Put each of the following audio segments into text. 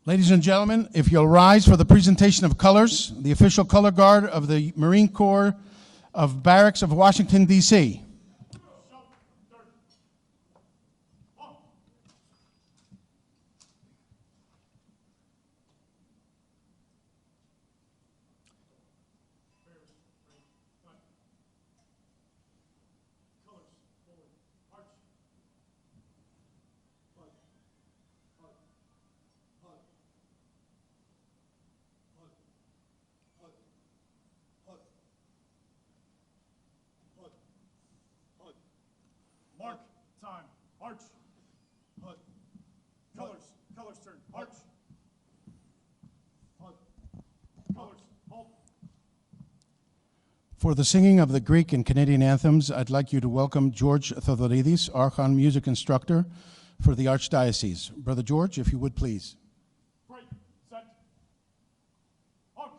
Ladies and gentlemen, if you'll rise for the presentation of colors, the official color guard of the Marine Corps of Barracks of Washington, D.C. Mark, time, march. Hut. Colors turn, march. Hut. Colors, halt. For the singing of the Greek and Canadian anthems, I'd like you to welcome George Thodoridis, Archon music instructor for the Archdiocese. Brother George, if you would please. Break, set, halt.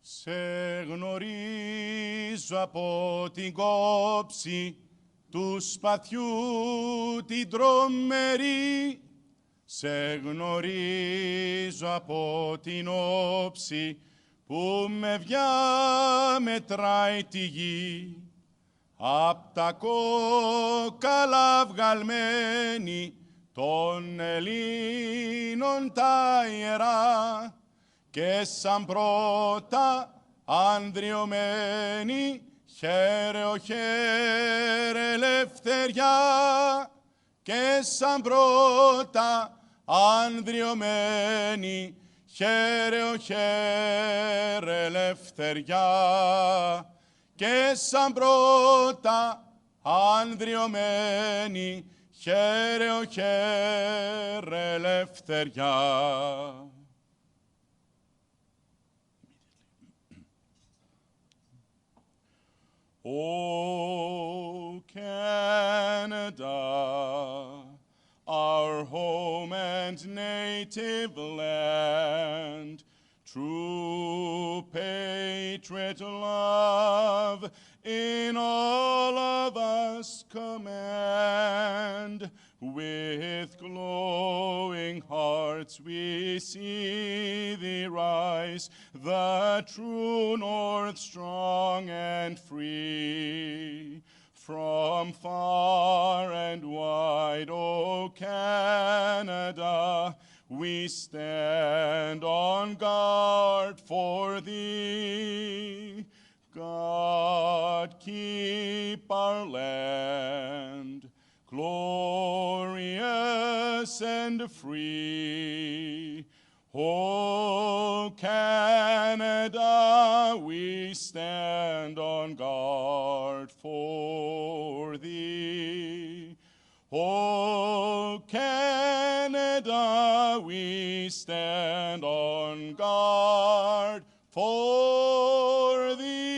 Σε γνωρίζω από την κόψη του σπαθιού την τρομερή. Σε γνωρίζω από την όψη που με διαμετράει τη γη. Απ' τα κόκαλα βγαλμένη των Ελλήνων τα ιερά και σαν πρώτα ανδριωμένη χαίρε ο χαίρε ελευθεριά και σαν πρώτα ανδριωμένη χαίρε ο χαίρε ελευθεριά και σαν πρώτα ανδριωμένη χαίρε ο χαίρε ελευθεριά. O Canada, our home and native land, true patriot love in all of us command. With glowing hearts we see thee rise, the true north strong and free. From far and wide, O Canada, we stand on guard for thee. God keep our land glorious and free. O Canada, we stand on guard for thee. O Canada, we stand on guard for thee.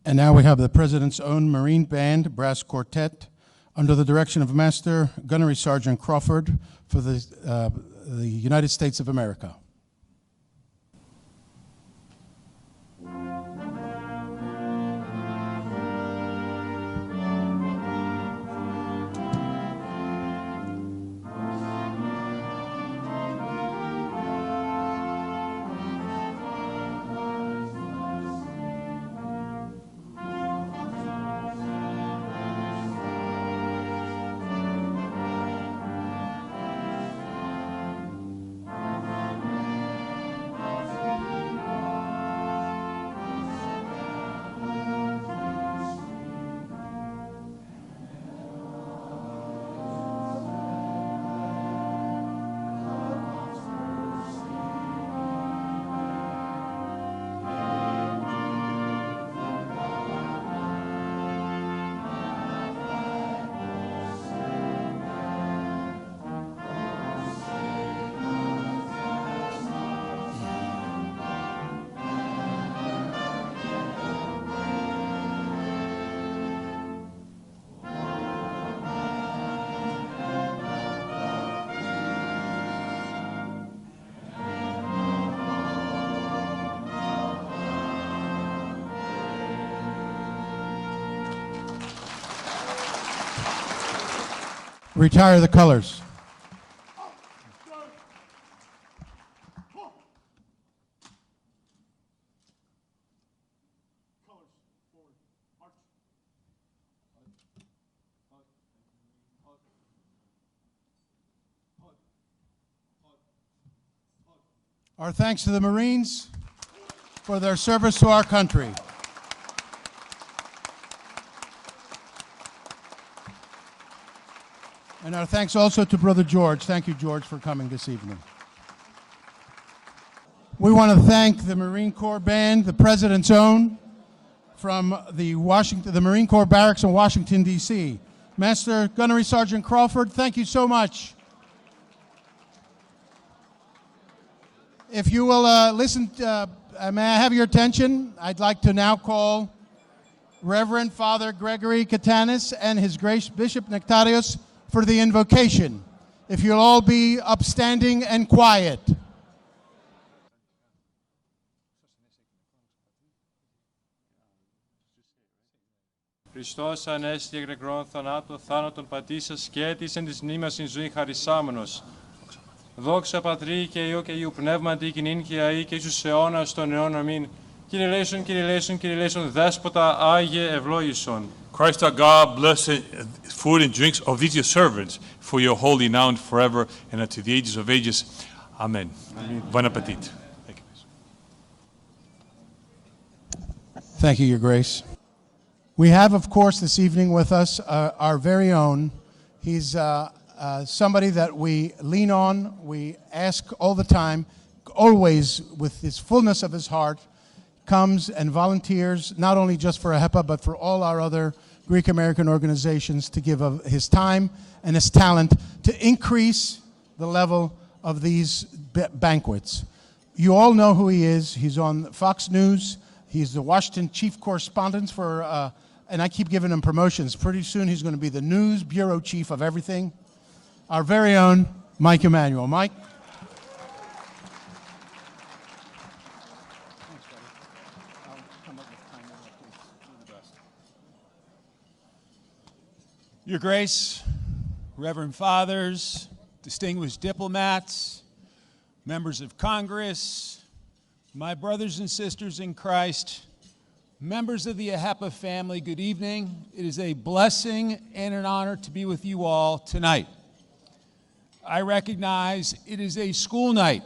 And now we have the President's own Marine Band Brass Quartet under the direction of Master Gunnery Sergeant Crawford for the United States of America. Retire the colors. Our thanks to the Marines for their service to our country. And our thanks also to Brother George. Thank you, George, for coming this evening. We want to thank the Marine Corps Band, the President's Own, from the Marine Corps Barracks in Washington, D.C. Master Gunnery Sergeant Crawford, thank you so much. If you will listen, may I have your attention? I'd like to now call Reverend Father Gregory Katanis and His Grace Bishop Nectarios for the invocation. If you'll all be upstanding and quiet. Χριστός ανέστη εκ νεκρών θανάτου, θάνατον πατήσας και έτησεν της μνήμας εν ζωή χαρισάμενος. Δόξα Πατρί και Υιό και Υιού Πνεύματι, κοινήν και αεί και εις αιώνας των αιών αμήν. Κύριε Λέησον, Κύριε Λέησον, Κύριε Λέησον, Δέσποτα Άγιε ευλόγησον. Christ our God, bless the food and drinks of these your servants, for your holy now and forever, and unto the ages of ages. Amen. Bon appetit. Thank you. Thank you, Your Grace. We have, of course, this evening with us our very own. He's somebody that we lean on, we ask all the time, always with his fullness of his heart, comes and volunteers, not only just for AHEPA, but for all our other Greek American organizations, to give of his time and his talent to increase the level of these banquets. You all know who he is. He's on Fox News. He's the Washington chief correspondent for, and I keep giving him promotions. Pretty soon he's going to be the news bureau chief of everything. Our very own Mike Emanuel. Mike. Your Grace, Reverend Fathers, distinguished diplomats, members of Congress, my brothers and sisters in Christ, members of the AHEPA family, good evening. It is a blessing and an honor to be with you all tonight. I recognize it is a school night.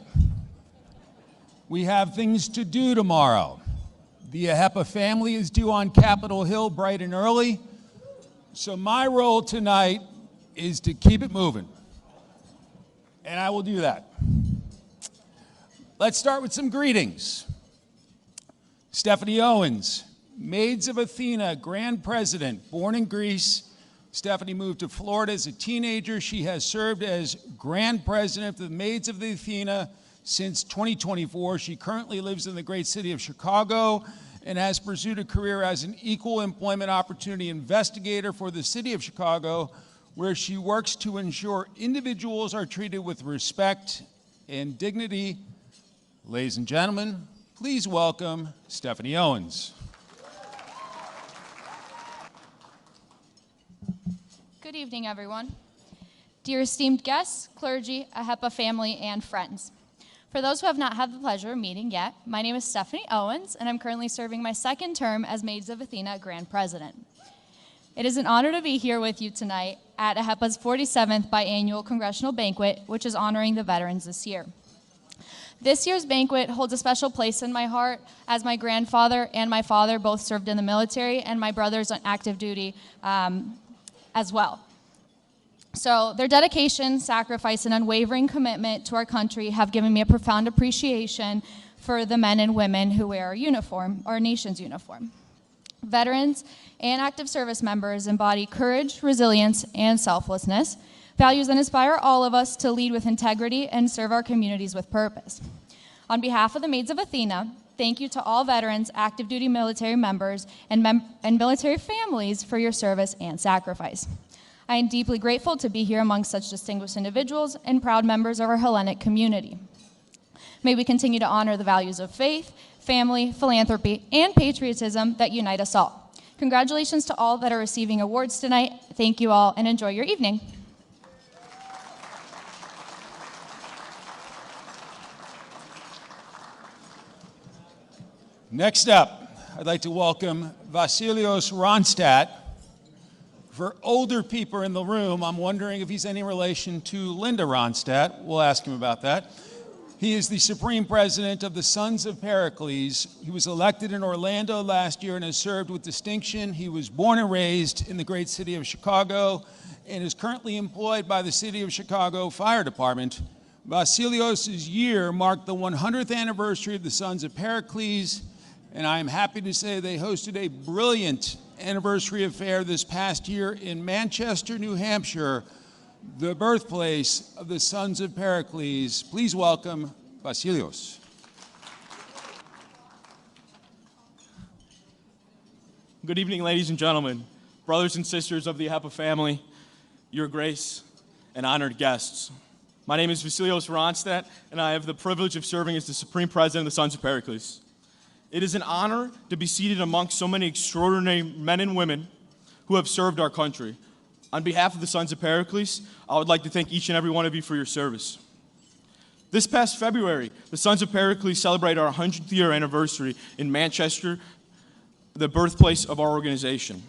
We have things to do tomorrow. The AHEPA family is due on Capitol Hill bright and early. So my role tonight is to keep it moving, and I will do that. Let's start with some greetings. Stephanie Owens, Maids of Athena, Grand President, born in Greece. Stephanie moved to Florida as a teenager. She has served as Grand President of the Maids of the Athena since 2024. She currently lives in the great city of Chicago and has pursued a career as an equal employment opportunity investigator for the city of Chicago, where she works to ensure individuals are treated with respect and dignity. Ladies and gentlemen, please welcome Stephanie Owens. Good evening, everyone. Dear esteemed guests, clergy, AHEPA family, and friends. For those who have not had the pleasure of meeting yet, my name is Stephanie Owens, and I'm currently serving my second term as Maids of Athena Grand President. It is an honor to be here with you tonight at AHEPA's 47th biannual Congressional Banquet, which is honoring the veterans this year. This year's banquet holds a special place in my heart, as my grandfather and my father both served in the military, and my brother's on active duty as well. So their dedication, sacrifice, and unwavering commitment to our country have given me a profound appreciation for the men and women who wear our uniform, our nation's uniform. Veterans and active service members embody courage, resilience, and selflessness, values that inspire all of us to lead with integrity and serve our communities with purpose. On behalf of the Maids of Athena, thank you to all veterans, active duty military members, and military families for your service and sacrifice. I am deeply grateful to be here among such distinguished individuals and proud members of our Hellenic community. May we continue to honor the values of faith, family, philanthropy, and patriotism that unite us all. Congratulations to all that are receiving awards tonight. Thank you all, and enjoy your evening. Next up, I'd like to welcome Vasilios Ronstadt. For older people in the room, I'm wondering if he's any relation to Linda Ronstadt. We'll ask him about that. He is the Supreme President of the Sons of Pericles. He was elected in Orlando last year and has served with distinction. He was born and raised in the great city of Chicago and is currently employed by the City of Chicago Fire Department. Vasilios' year marked the 100th anniversary of the Sons of Pericles, and I am happy to say they hosted a brilliant anniversary affair this past year in Manchester, New Hampshire, the birthplace of the Sons of Pericles. Please welcome Vasilios. Good evening, ladies and gentlemen, brothers and sisters of the AHEPA family, Your Grace, and honored guests. My name is Vasilios Ronstadt, and I have the privilege of serving as the Supreme President of the Sons of Pericles. It is an honor to be seated amongst so many extraordinary men and women who have served our country. On behalf of the Sons of Pericles, I would like to thank each and every one of you for your service. This past February, the Sons of Pericles celebrated our 100th year anniversary in Manchester, the birthplace of our organization.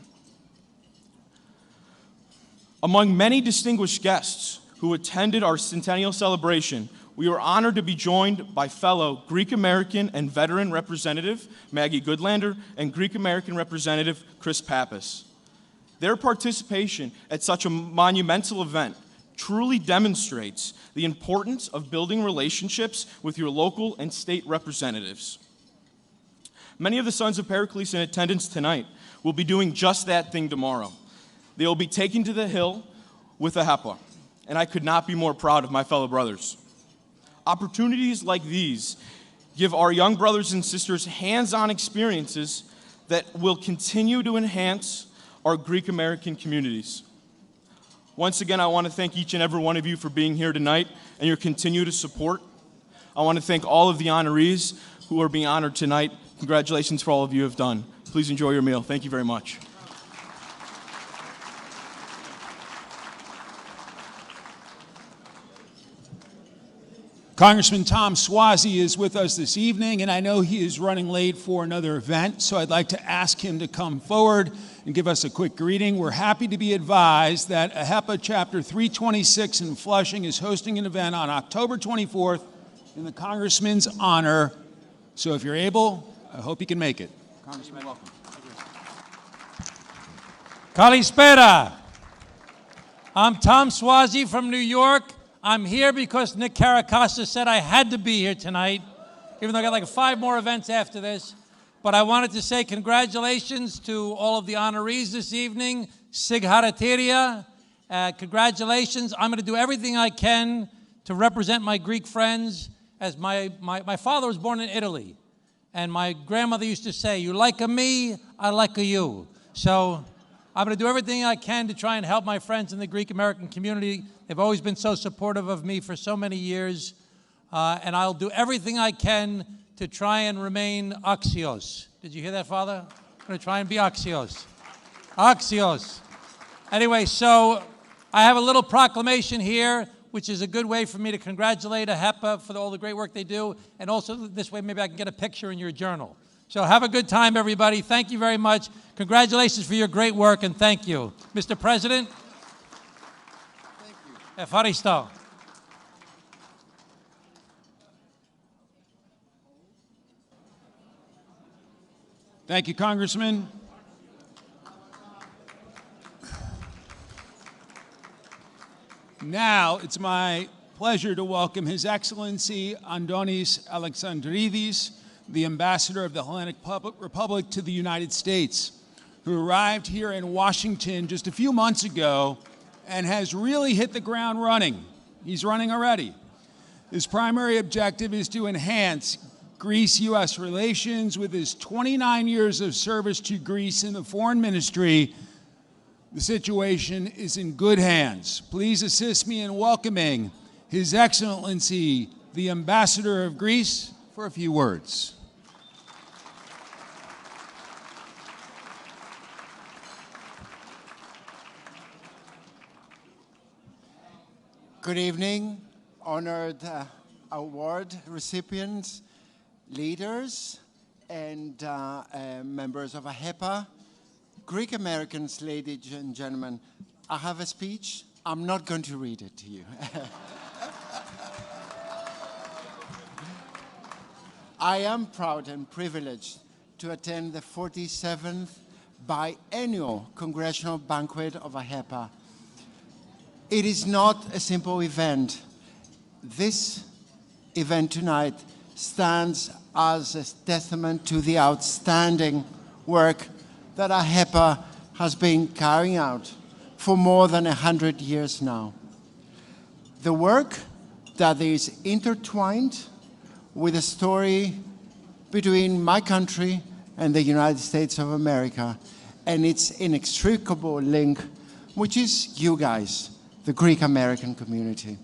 Among many distinguished guests who attended our centennial celebration, we were honored to be joined by fellow Greek-American and veteran Representative Maggie Goodlander and Greek-American Representative Chris Pappas. Their participation at such a monumental event truly demonstrates the importance of building relationships with your local and state representatives. Many of the Sons of Pericles in attendance tonight will be doing just that thing tomorrow. They will be taken to the Hill with AHEPA, and I could not be more proud of my fellow brothers. Opportunities like these give our young brothers and sisters hands-on experiences that will continue to enhance our Greek-American communities. Once again, I want to thank each and every one of you for being here tonight and your continued support. I want to thank all of the honorees who are being honored tonight. Congratulations for all of you have done. Please enjoy your meal. Thank you very much. Congressman Tom Suozzi is with us this evening, and I know he is running late for another event, so I'd like to ask him to come forward and give us a quick greeting. We're happy to be advised that AHEPA Chapter 326 in Flushing is hosting an event on October 24th in the Congressman's honor. So if you're able, I hope you can make it. Congressman, welcome. Kalispera. I'm Tom Suozzi from New York. I'm here because Nick Caracasa said I had to be here tonight, even though I got like 5 more events after this. But I wanted to say congratulations to all of the honorees this evening. Sig Haratiria, congratulations. I'm going to do everything I can to represent my Greek friends, as my father was born in Italy. And my grandmother used to say, you like a me, I like a you. So I'm going to do everything I can to try and help my friends in the Greek-American community. They've always been so supportive of me for so many years. And I'll do everything I can to try and remain axios. Did you hear that, Father? I'm going to try and be axios. Axios. Anyway, so I have a little proclamation here, which is a good way for me to congratulate AHEPA for all the great work they do. And also this way, maybe I can get a picture in your journal. So have a good time, everybody. Thank you very much. Congratulations for your great work, and thank you. Mr. President. Thank you. Efaristo. Thank you, Congressman. Now it's my pleasure to welcome His Excellency Antonis Alexandridis, the Ambassador of the Hellenic Republic to the United States, who arrived here in Washington just a few months ago and has really hit the ground running. He's running already. His primary objective is to enhance Greece-U.S. relations. With his 29 years of service to Greece in the foreign ministry, the situation is in good hands. Please assist me in welcoming His Excellency, the Ambassador of Greece, for a few words. Good evening, honored award recipients, leaders, and members of AHEPA, Greek Americans, ladies and gentlemen, I have a speech. I'm not going to read it to you. I am proud and privileged to attend the 47th biennial Congressional Banquet of AHEPA. It is not a simple event. This event tonight stands as a testament to the outstanding work that AHEPA has been carrying out for more than 100 years now. The work that is intertwined with a story between my country and the United States of America and its inextricable link, which is you guys, the Greek American community.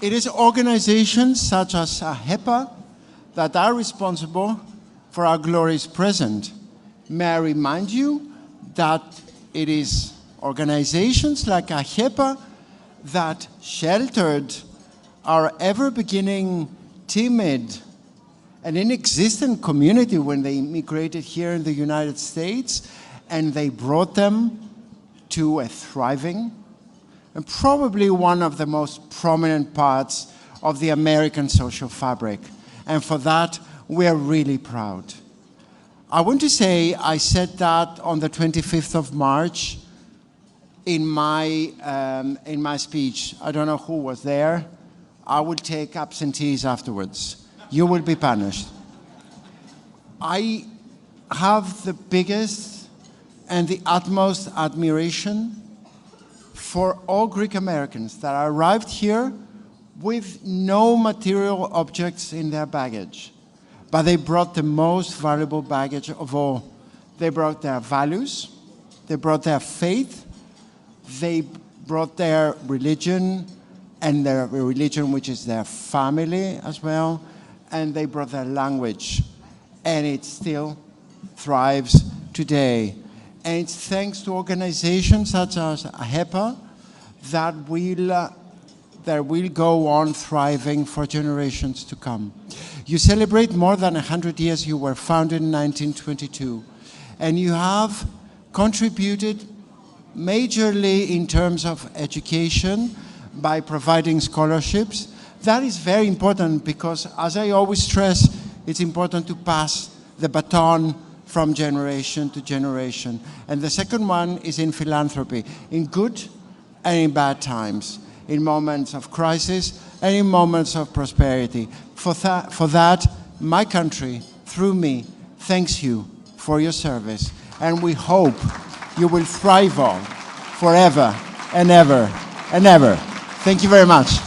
It is organizations such as AHEPA that are responsible for our glorious present. May I remind you that it is organizations like AHEPA that sheltered our ever-beginning, timid, and inexistent community when they immigrated here in the United States, and they brought them to a thriving and probably one of the most prominent parts of the American social fabric. And for that, we are really proud. I want to say I said that on the 25th of March in my speech. I don't know who was there. I will take absentees afterwards. You will be punished. I have the biggest and the utmost admiration for all Greek Americans that arrived here with no material objects in their baggage. But they brought the most valuable baggage of all. They brought their values, they brought their faith, they brought their religion, and their religion which is their family as well, and they brought their language. And it still thrives today. And it's thanks to organizations such as AHEPA that will go on thriving for generations to come. You celebrate more than 100 years. You were founded in 1922. And you have contributed majorly in terms of education by providing scholarships. That is very important because, as I always stress, it's important to pass the baton from generation to generation. And the second one is in philanthropy, in good and in bad times, in moments of crisis and in moments of prosperity. For that, my country, through me, thanks you for your service. And we hope you will thrive on forever and ever and ever. Thank you very much.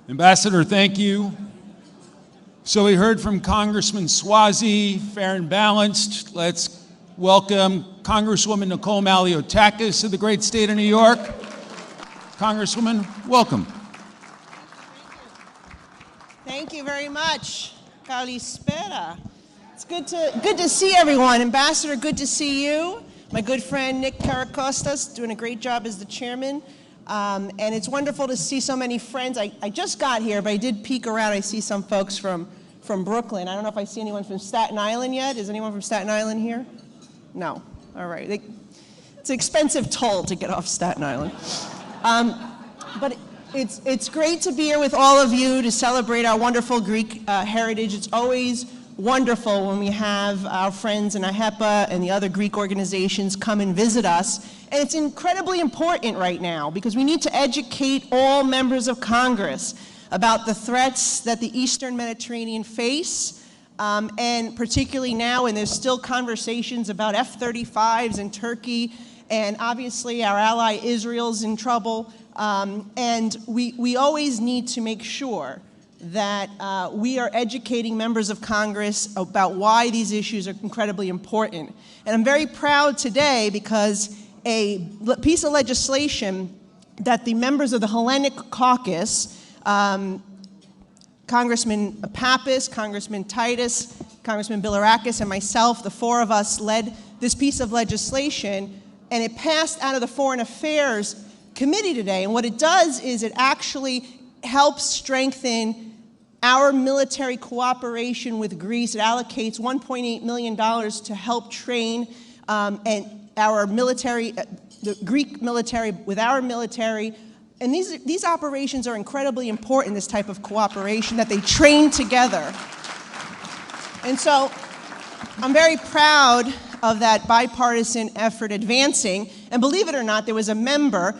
Ambassador, thank you. So we heard from Congressman Suozzi, fair and balanced. Let's welcome Congresswoman Nicole Malliotakis of the great state of New York. Congresswoman, welcome. Thank you very much. Kalispera. It's good to see everyone. Ambassador, good to see you. My good friend Nick Karakostas doing a great job as the chairman. And it's wonderful to see so many friends. I just got here, but I did peek around. I see some folks from Brooklyn. I don't know if I see anyone from Staten Island yet. Is anyone from Staten Island here? No. All right. It's an expensive toll to get off Staten Island. But it's great to be here with all of you to celebrate our wonderful Greek heritage. It's always wonderful when we have our friends in AHEPA and the other Greek organizations come and visit us. And it's incredibly important right now because we need to educate all members of Congress about the threats that the Eastern Mediterranean face, and particularly now, and there's still conversations about F-35s in Turkey, and obviously our ally Israel's in trouble, and we always need to make sure that we are educating members of Congress about why these issues are incredibly important. And I'm very proud today because a piece of legislation that the members of the Hellenic caucus, Congressman Pappas, Congressman Titus, Congressman Bilirakis, and myself, the four of us led this piece of legislation, and it passed out of the Foreign Affairs Committee today. And what it does is it actually helps strengthen our military cooperation with Greece. It allocates $1.8 million to help train and our military, the Greek military with our military. And these operations are incredibly important, this type of cooperation, that they train together. And so I'm very proud of that bipartisan effort advancing. And believe it or not, there was a member,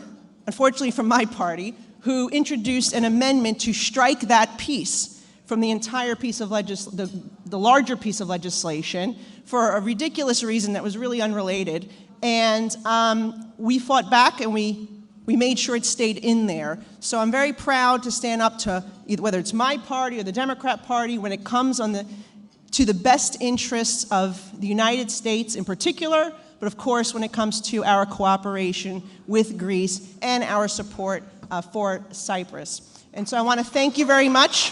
unfortunately from my party, who introduced an amendment to strike that piece from the entire piece of the larger piece of legislation for a ridiculous reason that was really unrelated. And we fought back, and we made sure it stayed in there. So I'm very proud to stand up to whether it's my party or the Democrat Party when it comes to the best interests of the United States in particular, but of course when it comes to our cooperation with Greece and our support for Cyprus. And so I want to thank you very much.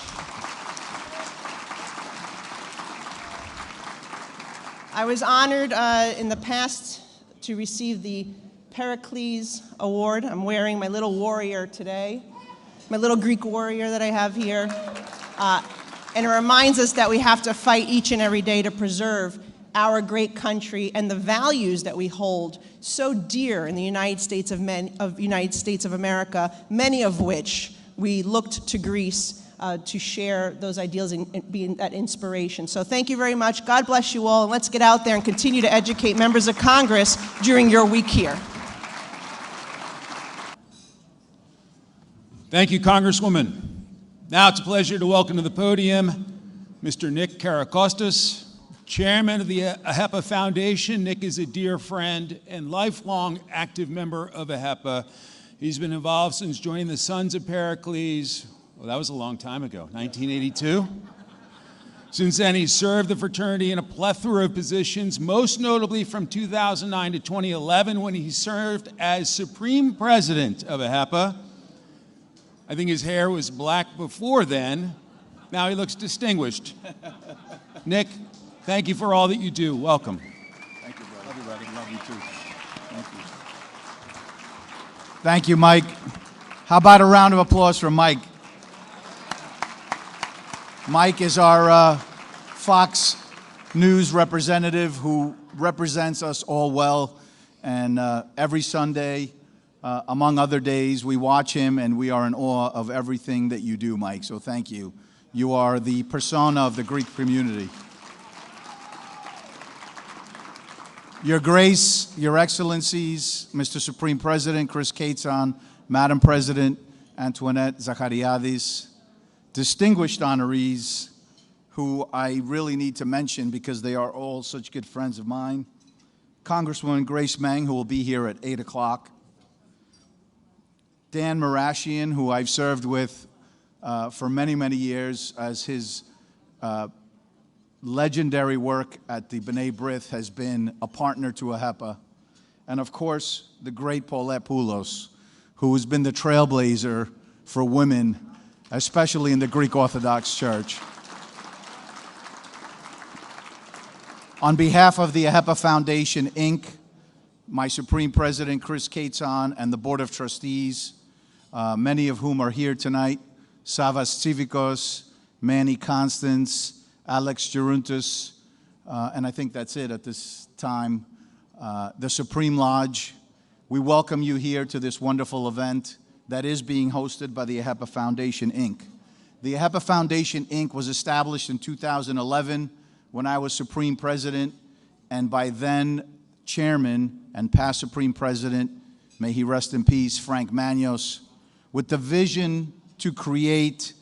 I was honored in the past to receive the Pericles Award. I'm wearing my little warrior today, my little Greek warrior that I have here. And it reminds us that we have to fight each and every day to preserve our great country and the values that we hold so dear in the United States of America, many of which we looked to Greece to share those ideals and be that inspiration. So thank you very much. God bless you all, and let's get out there and continue to educate members of Congress during your week here. Thank you, Congresswoman. Now it's a pleasure to welcome to the podium Mr. Nick Karakostas, Chairman of the AHEPA Foundation. Nick is a dear friend and lifelong active member of AHEPA. He's been involved since joining the Sons of Pericles. Well, that was a long time ago, 1982. Since then, he's served the fraternity in a plethora of positions, most notably from 2009 to 2011 when he served as Supreme President of AHEPA. I think his hair was black before then. Now he looks distinguished. Nick, thank you for all that you do. Welcome. Thank you, brother. Love you, brother. Love you too. Thank you. Thank you, Mike. How about a round of applause for Mike? Mike is our Fox News representative who represents us all well. And every Sunday, among other days, we watch him and we are in awe of everything that you do, Mike. So thank you. You are the persona of the Greek community. Your Grace, Your Excellencies, Mr. Supreme President Chris Katson, Madam President Antonis Alexandridis, distinguished honorees who I really need to mention because they are all such good friends of mine, Congresswoman Grace Meng, who will be here at 8 o'clock, Dan Mariaschin, who I've served with for many, many years as his legendary work at the B'nai B'rith has been a partner to AHEPA. And of course, the great Paulette Poulos, who has been the trailblazer for women, especially in the Greek Orthodox Church. On behalf of the AHEPA Foundation, Inc., my Supreme President, Chris Katson, and the Board of Trustees, many of whom are here tonight, Savas Civicos, Manny Constance, Alex Gerontis, and I think that's it at this time, the Supreme Lodge. We welcome you here to this wonderful event that is being hosted by the AHEPA Foundation, Inc. The AHEPA Foundation, Inc. was established in 2011 when I was Supreme President, and by then Chairman and past Supreme President, may he rest in peace, Frank Manos, with the vision to create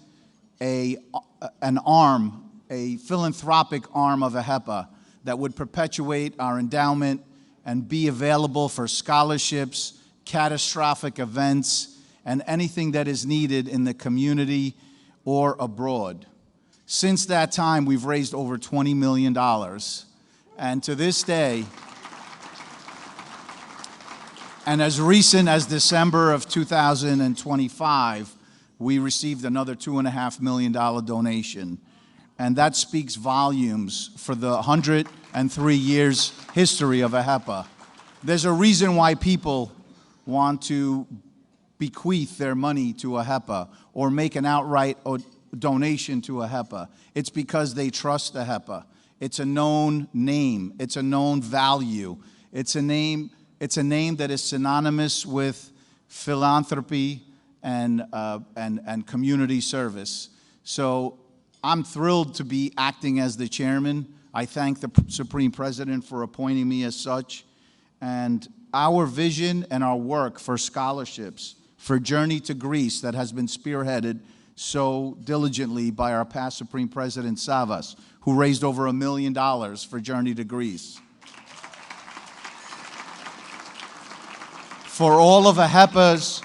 an arm, a philanthropic arm of AHEPA that would perpetuate our endowment and be available for scholarships, catastrophic events, and anything that is needed in the community or abroad. Since that time, we've raised over $20 million. And to this day, and as recent as December of 2025, we received another $2.5 million donation. And that speaks volumes for the 100 3 years history of AHEPA. There's a reason why people want to bequeath their money to AHEPA or make an outright donation to AHEPA. It's because they trust AHEPA. It's a known name. It's a known value. It's a name that is synonymous with philanthropy and community service. So I'm thrilled to be acting as the chairman. I thank the Supreme President for appointing me as such. And our vision and our work for scholarships, for Journey to Greece that has been spearheaded so diligently by our past Supreme President Savvas, who raised over $1 million for Journey to Greece. For all of AHEPA's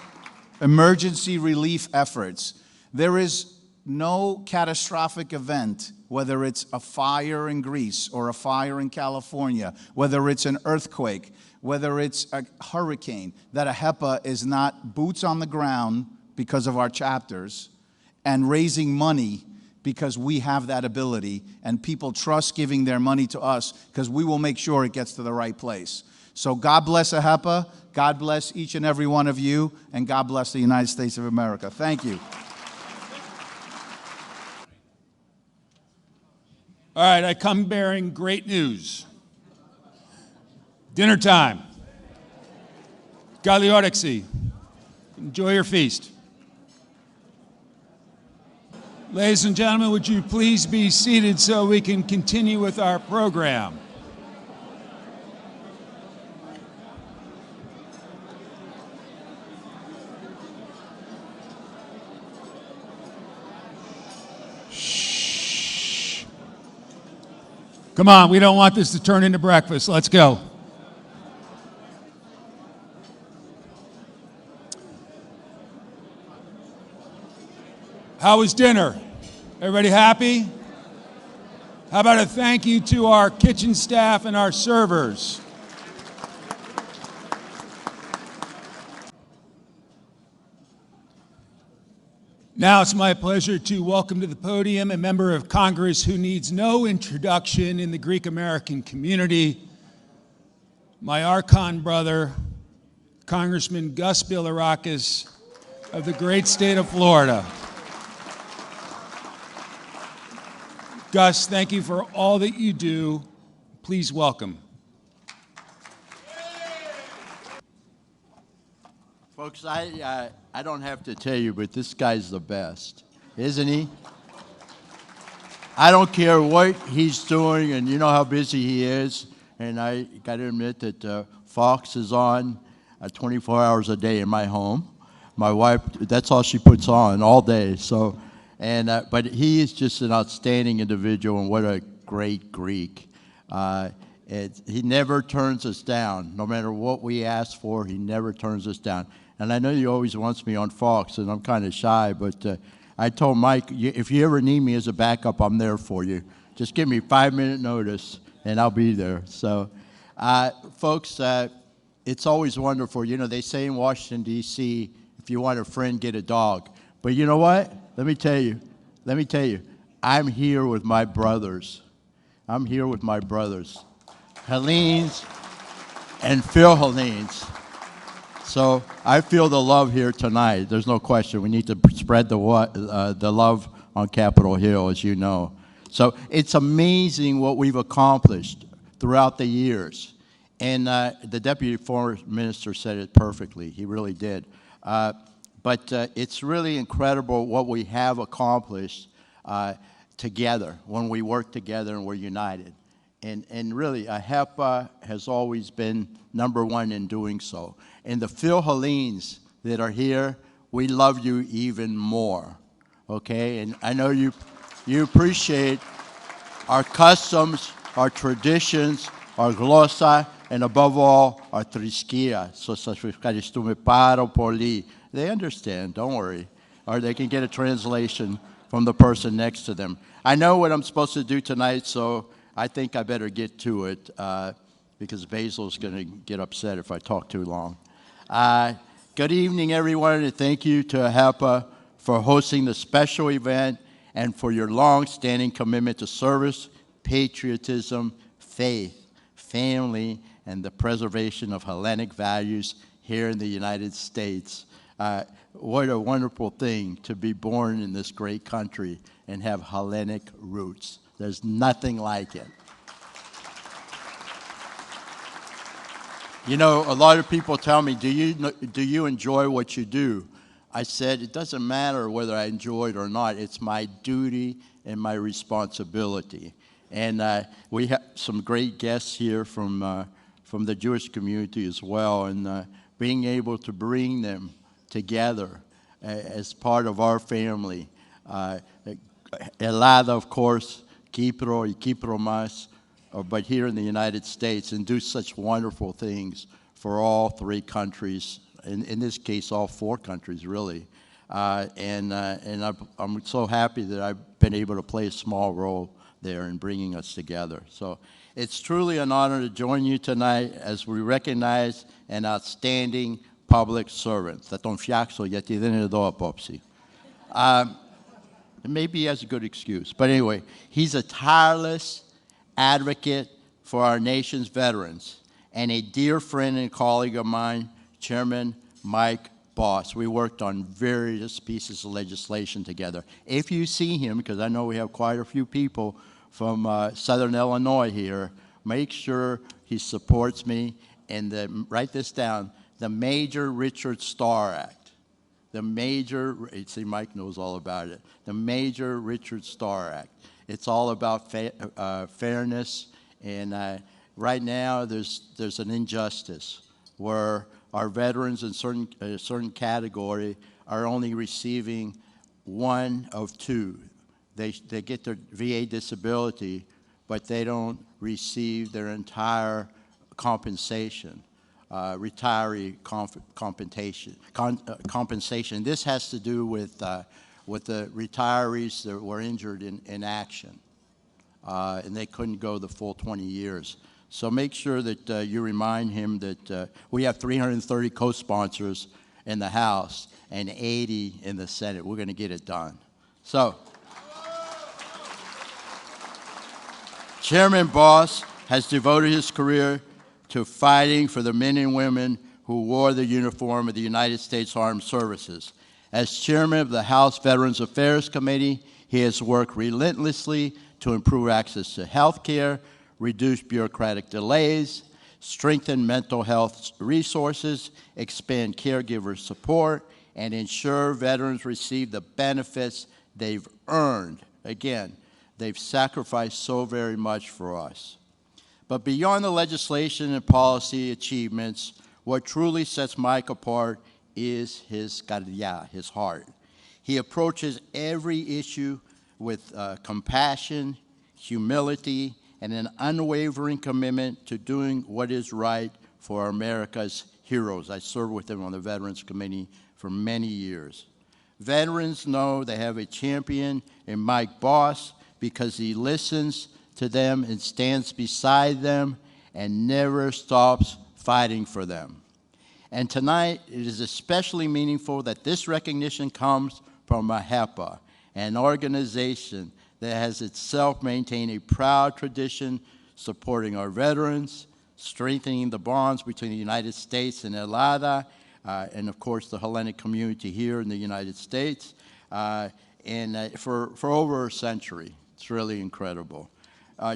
emergency relief efforts, there is no catastrophic event, whether it's a fire in Greece or a fire in California, whether it's an earthquake, whether it's a hurricane, that AHEPA is not boots on the ground because of our chapters and raising money because we have that ability, and people trust giving their money to us because we will make sure it gets to the right place. So God bless AHEPA, God bless each and every one of you, and God bless the United States of America. Thank you. All right, I come bearing great news. Dinner time. Malliotakis. Enjoy your feast. Ladies and gentlemen, would you please be seated so we can continue with our program? Shh. Come on, we don't want this to turn into breakfast. Let's go. How was dinner? Everybody happy? How about a thank you to our kitchen staff and our servers? Now it's my pleasure to welcome to the podium a member of Congress who needs no introduction in the Greek American community, my Archon brother, Congressman Gus Bilirakis of the great state of Florida. Gus, thank you for all that you do. Please welcome. Folks, I don't have to tell you, but this guy's the best, isn't he? I don't care what he's doing, and you know how busy he is. And I got to admit that Fox is on 24 hours a day in my home. My wife, that's all she puts on all day. So. But he is just an outstanding individual, and what a great Greek. He never turns us down. No matter what we ask for, he never turns us down. And I know he always wants me on Fox, and I'm kind of shy, but I told Mike, if you ever need me as a backup, I'm there for you. Just give me 5-minute notice, and I'll be there. So, folks, it's always wonderful. You know, they say in Washington, D.C., if you want a friend, get a dog. But you know what? Let me tell you, I'm here with my brothers. I'm here with my brothers, Hellenes and Phil Hellenes. So I feel the love here tonight. There's no question. We need to spread the love on Capitol Hill, as you know. So it's amazing what we've accomplished throughout the years. And the Deputy Foreign Minister said it perfectly. He really did. But it's really incredible what we have accomplished together when we work together and we're united. And really, AHEPA has always been #1 in doing so. And the Phil Hellenes that are here, we love you even more, okay? And I know you appreciate our customs, our traditions, our glossa, and above all, our thriskia. So ευχαριστούμε πάρα πολύ. They understand, don't worry. Or they can get a translation from the person next to them. I know what I'm supposed to do tonight, so I think I better get to it because Basil's going to get upset if I talk too long. Good evening, everyone, and thank you to AHEPA for hosting the special event and for your long-standing commitment to service, patriotism, faith, family, and the preservation of Hellenic values here in the United States. What a wonderful thing to be born in this great country and have Hellenic roots. There's nothing like it. You know, a lot of people tell me, do you enjoy what you do? I said, it doesn't matter whether I enjoy it or not. It's my duty and my responsibility. And we have some great guests here from the Jewish community as well, and being able to bring them together as part of our family. Elada, of course, Kipro y Kipro más, but here in the United States, and do such wonderful things for all three countries, in this case, all four countries, really. And I'm so happy that I've been able to play a small role there in bringing us together. So it's truly an honor to join you tonight as we recognize an outstanding public servant. Maybe he has a good excuse. But anyway, he's a tireless advocate for our nation's veterans and a dear friend and colleague of mine, Chairman Mike Boss. We worked on various pieces of legislation together. If you see him, because I know we have quite a few people from Southern Illinois here, make sure he supports me and write this down, the Major Richard Starr Act. The Major, see, Mike knows all about it. The Major Richard Starr Act. It's all about fairness, and right now there's an injustice where our veterans in a certain category are only receiving one of two. They get their VA disability, but they don't receive their entire compensation. Retiree compensation. This has to do with the retirees that were injured in action, and they couldn't go the full 20 years. So make sure that you remind him that we have 330 co-sponsors in the House and 80 in the Senate. We're going to get it done. So, Chairman Boss has devoted his career to fighting for the men and women who wore the uniform of the United States Armed Services. As chairman of the House Veterans Affairs Committee, he has worked relentlessly to improve access to health care, reduce bureaucratic delays, strengthen mental health resources, expand caregiver support, and ensure veterans receive the benefits they've earned. Again, they've sacrificed so very much for us. But beyond the legislation and policy achievements, what truly sets Mike apart is his kardia, his heart. He approaches every issue with compassion, humility, and an unwavering commitment to doing what is right for America's heroes. I served with him on the Veterans Committee for many years. Veterans know they have a champion in Mike Boss because he listens to them and stands beside them and never stops fighting for them. And tonight, it is especially meaningful that this recognition comes from AHEPA, an organization that has itself maintained a proud tradition supporting our veterans, strengthening the bonds between the United States and Elada, and of course the Hellenic community here in the United States, for over a century. It's really incredible.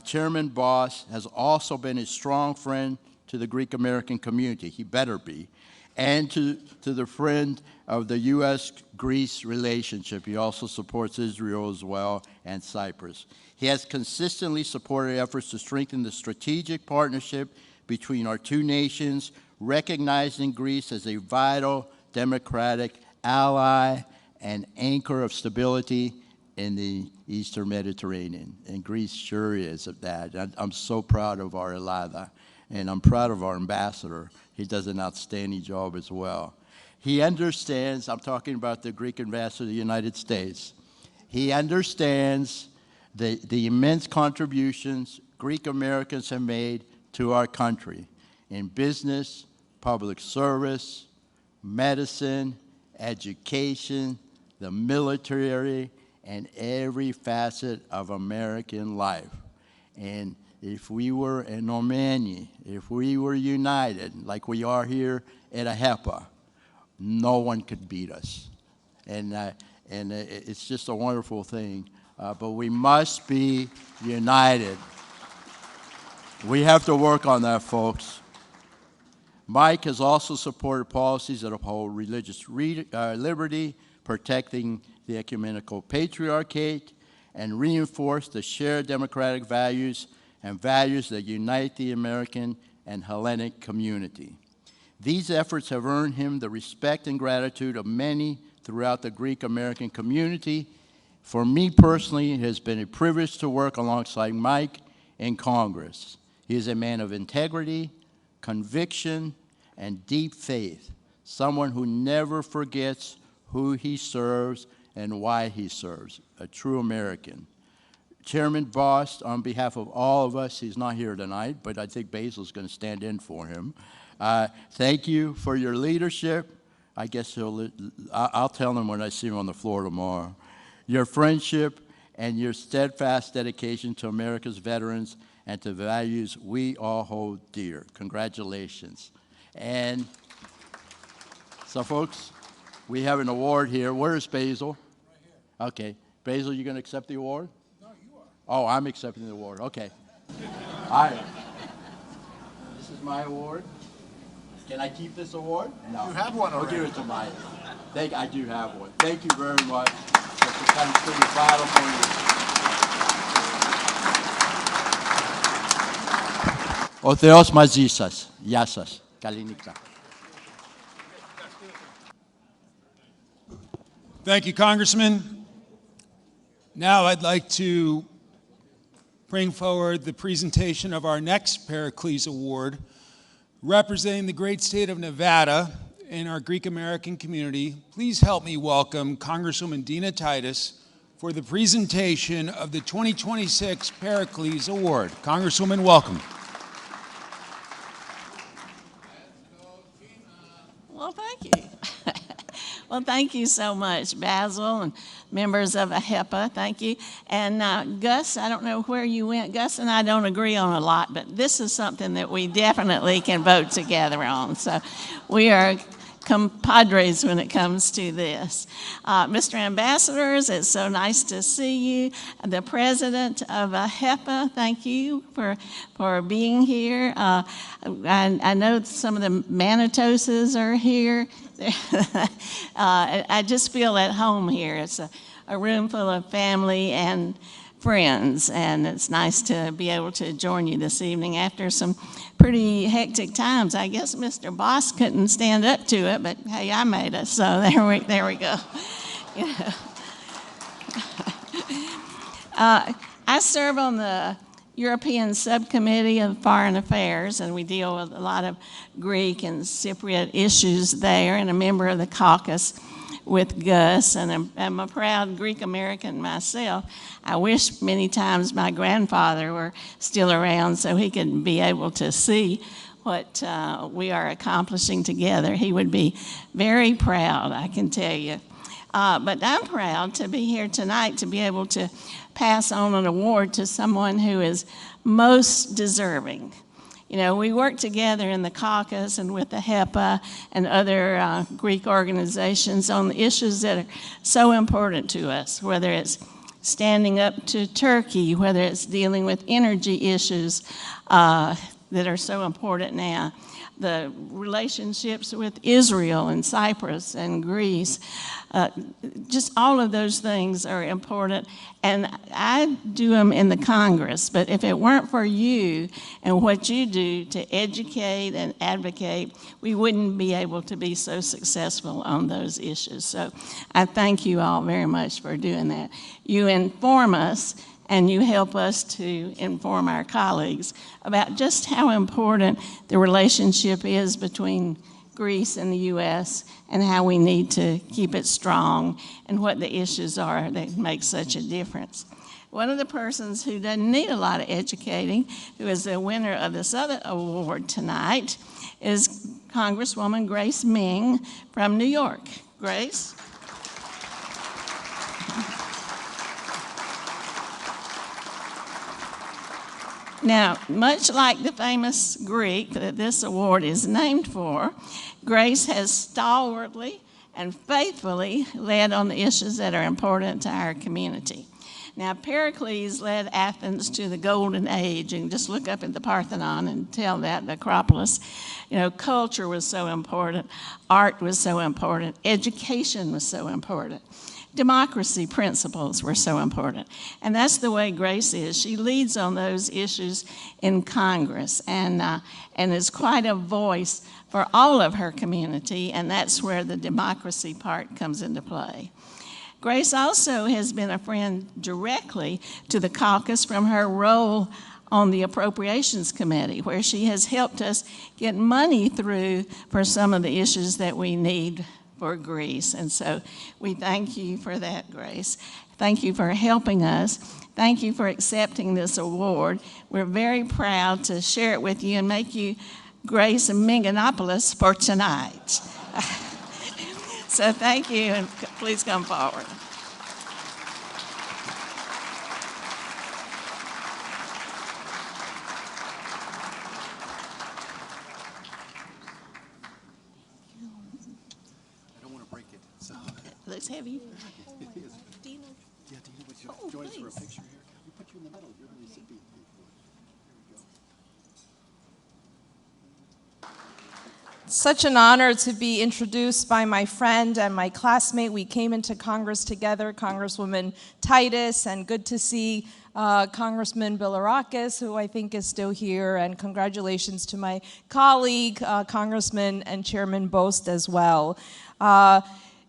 Chairman Boss has also been a strong friend to the Greek-American community. He better be. And to the friend of the U.S.-Greece relationship. He also supports Israel as well and Cyprus. He has consistently supported efforts to strengthen the strategic partnership between our two nations, recognizing Greece as a vital democratic ally and anchor of stability in the Eastern Mediterranean. And Greece sure is of that. I'm so proud of our Elada, and I'm proud of our ambassador. He does an outstanding job as well. He understands, I'm talking about the Greek ambassador to the United States, he understands the immense contributions Greek Americans have made to our country in business, public service, medicine, education, the military, and every facet of American life. And if we were in Normandie, if we were united like we are here at AHEPA, no one could beat us. And it's just a wonderful thing. But we must be united. We have to work on that, folks. Mike has also supported policies that uphold religious liberty, protecting the ecumenical patriarchate, and reinforce the shared democratic values and values that unite the American and Hellenic community. These efforts have earned him the respect and gratitude of many throughout the Greek-American community. For me personally, it has been a privilege to work alongside Mike in Congress. He is a man of integrity, conviction, and deep faith, someone who never forgets who he serves and why he serves, a true American. Chairman Bost, on behalf of all of us, he's not here tonight, but I think Basil's going to stand in for him. Thank you for your leadership. I guess I'll tell him when I see him on the floor tomorrow. Your friendship and your steadfast dedication to America's veterans and to values we all hold dear. Congratulations. And so, folks, we have an award here. Where is Basil? Right here. Okay. Basil, you going to accept the award? No, you are. Oh, I'm accepting the award. Okay. All right. This is my award. Can I keep this award? No. You have one already. I'll give it to Mike. I do have one. Thank you very much. That's the kind of thing vital for you. Ο Θεός μαζί σας. Γεια σας. Καλή νύχτα. Thank you, Congressman. Now I'd like to bring forward the presentation of our next Pericles Award, representing the great state of Nevada in our Greek American community. Please help me welcome Congresswoman Dina Titus for the presentation of the 2026 Pericles Award. Congresswoman, welcome. Well, thank you. Well, thank you so much, Basil and members of AHEPA. Thank you. And Gus, I don't know where you went. Gus and I don't agree on a lot, but this is something that we definitely can vote together on. So we are compadres when it comes to this. Mr. Ambassadors, it's so nice to see you. The president of AHEPA, thank you for being here. I know some of the Manitoses are here. I just feel at home here. It's a room full of family and friends, and it's nice to be able to join you this evening after some pretty hectic times. I guess Mr. Boss couldn't stand up to it, but hey, I made it, so there we go. I serve on the European Subcommittee of Foreign Affairs, and we deal with a lot of Greek and Cypriot issues there, and a member of the caucus with Gus, and I'm a proud Greek American myself. I wish many times my grandfather were still around so he could be able to see what we are accomplishing together. He would be very proud, I can tell you. But I'm proud to be here tonight to be able to pass on an award to someone who is most deserving. You know, we work together in the caucus and with the AHEPA and other Greek organizations on the issues that are so important to us, whether it's standing up to Turkey, whether it's dealing with energy issues that are so important now, the relationships with Israel and Cyprus and Greece. Just all of those things are important, and I do them in the Congress, but if it weren't for you and what you do to educate and advocate, we wouldn't be able to be so successful on those issues. So I thank you all very much for doing that. You inform us and you help us to inform our colleagues about just how important the relationship is between Greece and the U.S. and how we need to keep it strong and what the issues are that make such a difference. One of the persons who doesn't need a lot of educating, who is the winner of this other award tonight, is Congresswoman Grace Meng from New York. Grace? Now, much like the famous Greek that this award is named for, Grace has stalwartly and faithfully led on the issues that are important to our community. Now, Pericles led Athens to the golden age, and just look up at the Parthenon and tell that, the Acropolis. You know, culture was so important, art was so important, education was so important. Democracy principles were so important. And that's the way Grace is. She leads on those issues in Congress and is quite a voice for all of her community, and that's where the democracy part comes into play. Grace also has been a friend directly to the caucus from her role on the Appropriations Committee, where she has helped us get money through for some of the issues that we need for Greece. And so we thank you for that, Grace. Thank you for helping us. Thank you for accepting this award. We're very proud to share it with you and make you Grace Menganopoulos for tonight. So thank you, and please come forward. Looks heavy. Dina. Yeah, Dina, would you join us for a picture here? We put you in the middle. You're the recipient. There we go. Such an honor to be introduced by my friend and my classmate. We came into Congress together, Congresswoman Titus, and good to see Congressman Bilirakis, who I think is still here, and congratulations to my colleague, Congressman and Chairman Bost as well.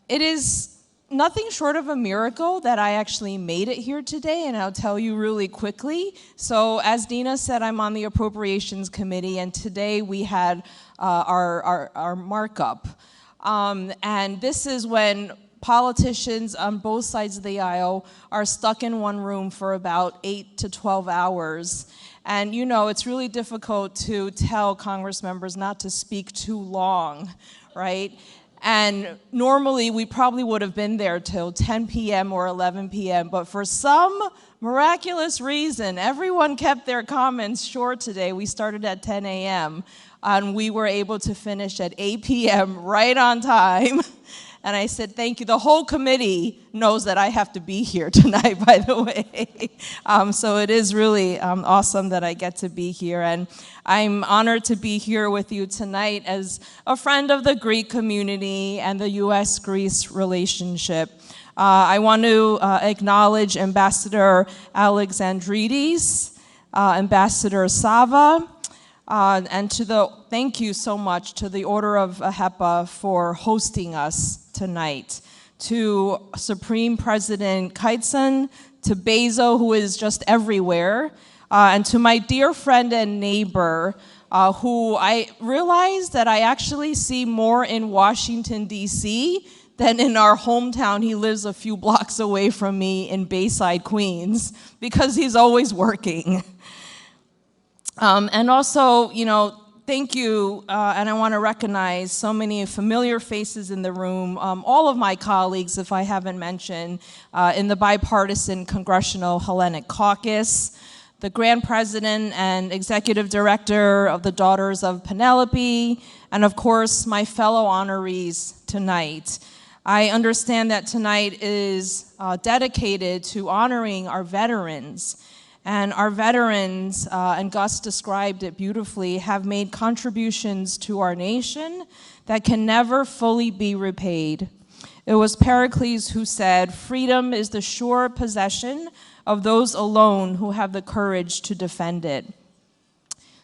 It is nothing short of a miracle that I actually made it here today, and I'll tell you really quickly. So as Dina said, I'm on the Appropriations Committee, and today we had our markup. And this is when politicians on both sides of the aisle are stuck in one room for about 8 to 12 hours. And you know, it's really difficult to tell Congress members not to speak too long, right? And normally we probably would have been there till 10 p.m. or 11 p.m., but for some miraculous reason, everyone kept their comments short today. We started at 10 a.m. and we were able to finish at 8 p.m. right on time. And I said, thank you. The whole committee knows that I have to be here tonight, by the way. So it is really awesome that I get to be here. And I'm honored to be here with you tonight as a friend of the Greek community and the U.S.-Greece relationship. I want to acknowledge Ambassador Alexandridis, Ambassador Savva, and thank you so much to the Order of AHEPA for hosting us tonight, to Supreme President Kaitzan, to Bezo, who is just everywhere, and to my dear friend and neighbor, who I realized that I actually see more in Washington, D.C. than in our hometown. He lives a few blocks away from me in Bayside, Queens, because he's always working. And also, you know, thank you, and I want to recognize so many familiar faces in the room, all of my colleagues, if I haven't mentioned, in the bipartisan Congressional Hellenic Caucus, the Grand President and Executive Director of the Daughters of Penelope, and of course, my fellow honorees tonight. I understand that tonight is dedicated to honoring our veterans. And our veterans, and Gus described it beautifully, have made contributions to our nation that can never fully be repaid. It was Pericles who said, "Freedom is the sure possession of those alone who have the courage to defend it."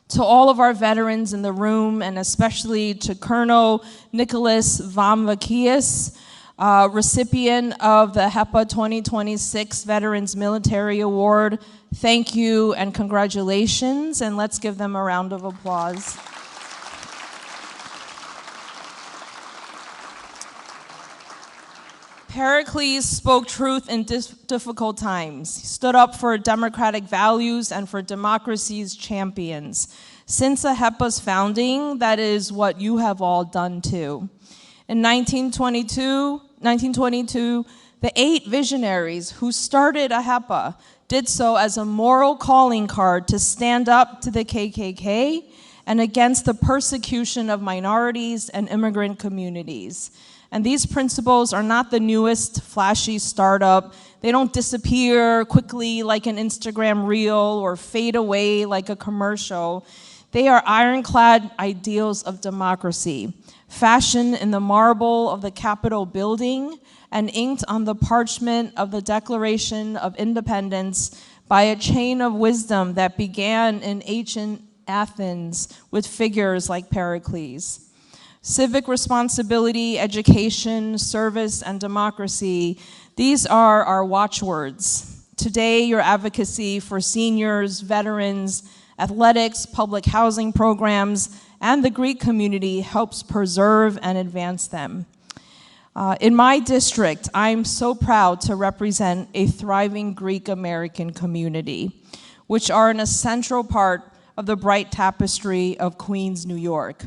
To all of our veterans in the room, and especially to Colonel Nicholas Vamvakias, recipient of the AHEPA 2026 Veterans Military Award, thank you and congratulations, and let's give them a round of applause. Pericles spoke truth in difficult times. He stood up for democratic values and for democracy's champions. Since AHEPA's founding, that is what you have all done too. In 1922, the 8 visionaries who started AHEPA did so as a moral calling card to stand up to the KKK and against the persecution of minorities and immigrant communities. And these principles are not the newest flashy startup. They don't disappear quickly like an Instagram reel or fade away like a commercial. They are ironclad ideals of democracy, fashioned in the marble of the Capitol building and inked on the parchment of the Declaration of Independence by a chain of wisdom that began in ancient Athens with figures like Pericles. Civic responsibility, education, service, and democracy, these are our watchwords. Today, your advocacy for seniors, veterans, athletics, public housing programs, and the Greek community helps preserve and advance them. In my district, I'm so proud to represent a thriving Greek American community, which are an essential part of the bright tapestry of Queens, New York.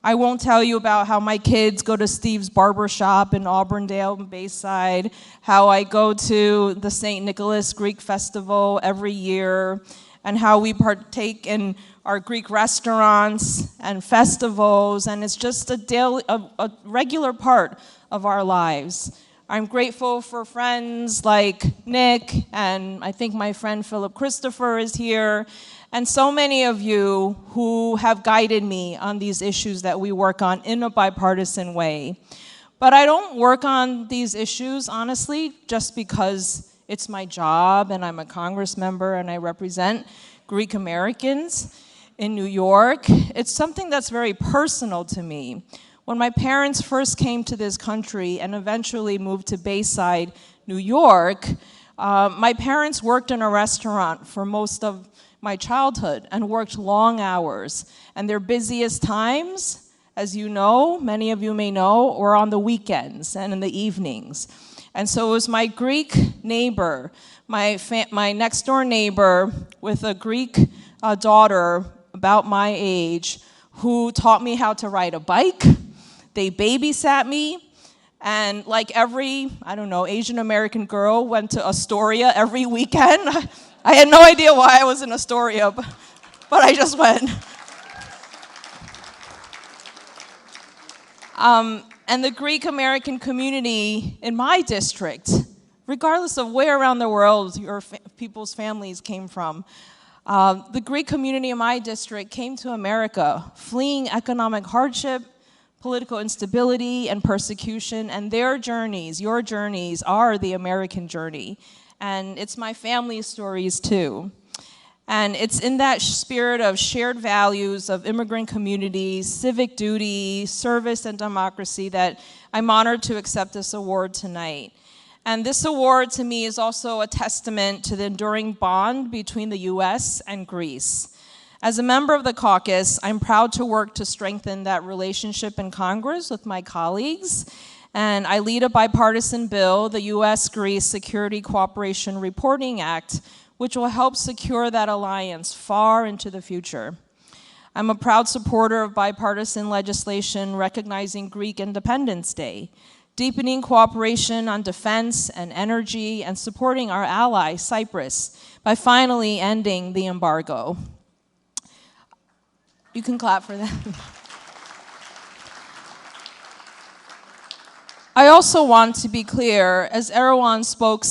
I won't tell you about how my kids go to Steve's Barbershop in Auburndale and Bayside, how I go to the St. Nicholas Greek Festival every year, and how we partake in our Greek restaurants and festivals, and it's just a regular part of our lives. I'm grateful for friends like Nick, and I think my friend Philip Christopher is here, and so many of you who have guided me on these issues that we work on in a bipartisan way. But I don't work on these issues, honestly, just because it's my job and I'm a Congress member and I represent Greek Americans in New York. It's something that's very personal to me. When my parents first came to this country and eventually moved to Bayside, New York, my parents worked in a restaurant for most of my childhood and worked long hours. And their busiest times, as you know, many of you may know, were on the weekends and in the evenings. And so it was my Greek neighbor, my next door neighbor with a Greek daughter about my age, who taught me how to ride a bike. They babysat me. And like every, I don't know, Asian American girl, went to Astoria every weekend. I had no idea why I was in Astoria, but I just went. And the Greek American community in my district, regardless of where around the world your people's families came from, the Greek community in my district came to America fleeing economic hardship, political instability, and persecution, and their journeys, your journeys, are the American journey. And it's my family's stories too. And it's in that spirit of shared values of immigrant communities, civic duty, service, and democracy that I'm honored to accept this award tonight. And this award to me is also a testament to the enduring bond between the US and Greece. As a member of the caucus, I'm proud to work to strengthen that relationship in Congress with my colleagues. And I lead a bipartisan bill, the US-Greece Security Cooperation Reporting Act, which will help secure that alliance far into the future. I'm a proud supporter of bipartisan legislation recognizing Greek Independence Day, deepening cooperation on defense and energy, and supporting our ally, Cyprus, by finally ending the embargo. You can clap for that. I also want to be clear, as Erdogan spoke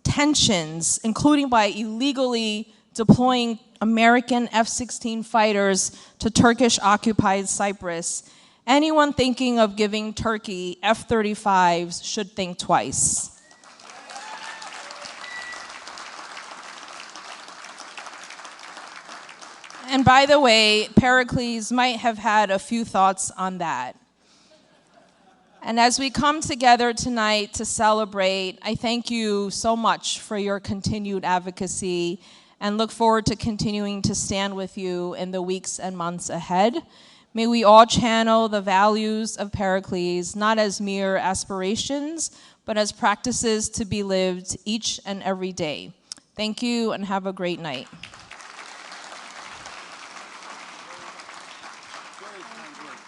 tensions, including by illegally deploying American F-16 fighters to Turkish-occupied Cyprus, anyone thinking of giving Turkey F-35s should think twice. And by the way, Pericles might have had a few thoughts on that. And as we come together tonight to celebrate, I thank you so much for your continued advocacy and look forward to continuing to stand with you in the weeks and months ahead. May we all channel the values of Pericles, not as mere aspirations, but as practices to be lived each and every day. Thank you and have a great night.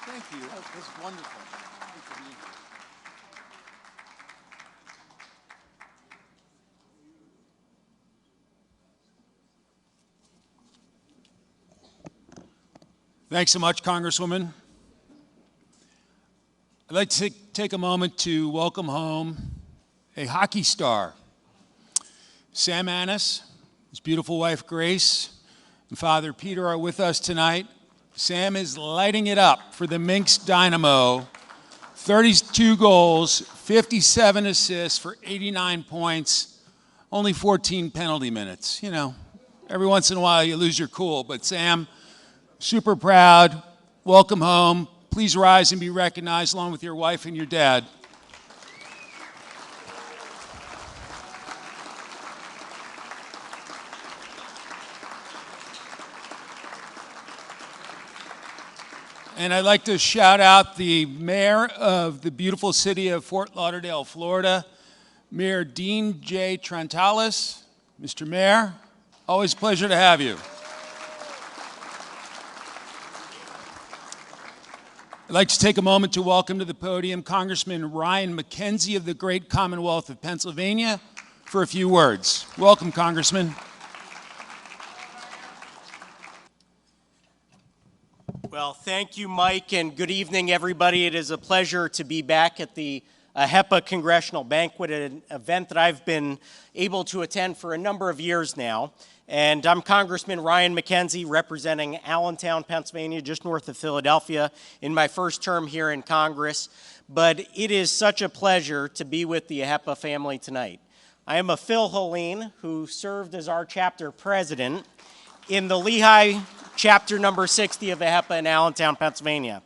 Thank you. That was wonderful. Thanks so much, Congresswoman. I'd like to take a moment to welcome home a hockey star. Sam Annis, his beautiful wife Grace, and Father Peter are with us tonight. Sam is lighting it up for the Minx Dynamo. 32 goals, 57 assists for 89 points, only 14 penalty minutes. You know, every once in a while you lose your cool, but Sam, super proud. Welcome home. Please rise and be recognized along with your wife and your dad. And I'd like to shout out the mayor of the beautiful city of Fort Lauderdale, Florida, Mayor Dean J. Trantalis. Mr. Mayor, always a pleasure to have you. I'd like to take a moment to welcome to the podium Congressman Ryan Mackenzie of the great Commonwealth of Pennsylvania for a few words. Welcome, Congressman. Well, thank you, Mike, and good evening, everybody. It is a pleasure to be back at the AHEPA Congressional Banquet, an event that I've been able to attend for a number of years now. And I'm Congressman Ryan Mackenzie, representing Allentown, Pennsylvania, just north of Philadelphia, in my first term here in Congress. But it is such a pleasure to be with the AHEPA family tonight. I am a Phil Helene, who served as our chapter president in the Lehigh chapter number 60 of AHEPA in Allentown, Pennsylvania.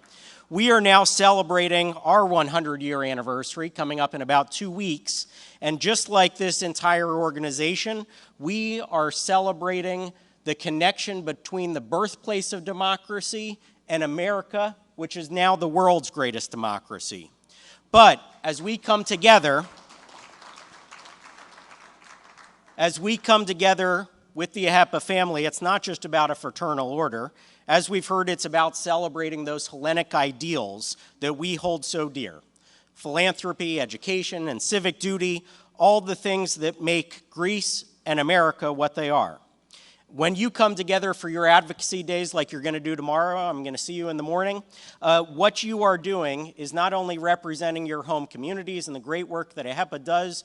We are now celebrating our 100-year anniversary coming up in about 2 weeks. And just like this entire organization, we are celebrating the connection between the birthplace of democracy and America, which is now the world's greatest democracy. But as we come together with the AHEPA family, it's not just about a fraternal order. As we've heard, it's about celebrating those Hellenic ideals that we hold so dear. Philanthropy, education, and civic duty, all the things that make Greece and America what they are. When you come together for your advocacy days like you're going to do tomorrow, I'm going to see you in the morning, what you are doing is not only representing your home communities and the great work that AHEPA does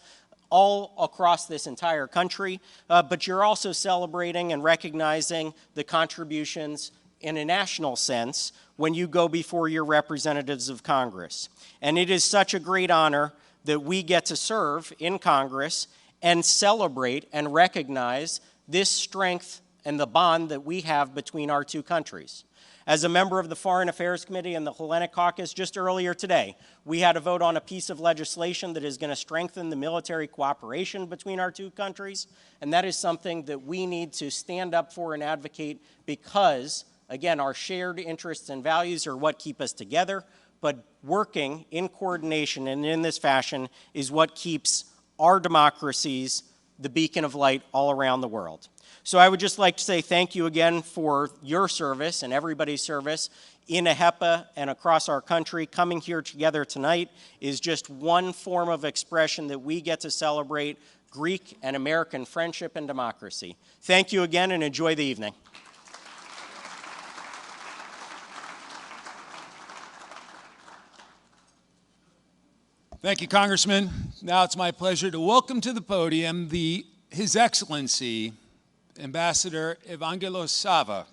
all across this entire country, but you're also celebrating and recognizing the contributions in a national sense when you go before your representatives of Congress. And it is such a great honor that we get to serve in Congress and celebrate and recognize this strength and the bond that we have between our two countries. As a member of the Foreign Affairs Committee and the Hellenic Caucus, just earlier today, we had a vote on a piece of legislation that is going to strengthen the military cooperation between our two countries, and that is something that we need to stand up for and advocate because, again, our shared interests and values are what keep us together, but working in coordination and in this fashion is what keeps our democracies the beacon of light all around the world. So I would just like to say thank you again for your service and everybody's service in AHEPA and across our country. Coming here together tonight is just one form of expression that we get to celebrate Greek and American friendship and democracy. Thank you again and enjoy the evening. Thank you, Congressman. Now it's my pleasure to welcome to the podium His Excellency, Ambassador Evangelos Savva,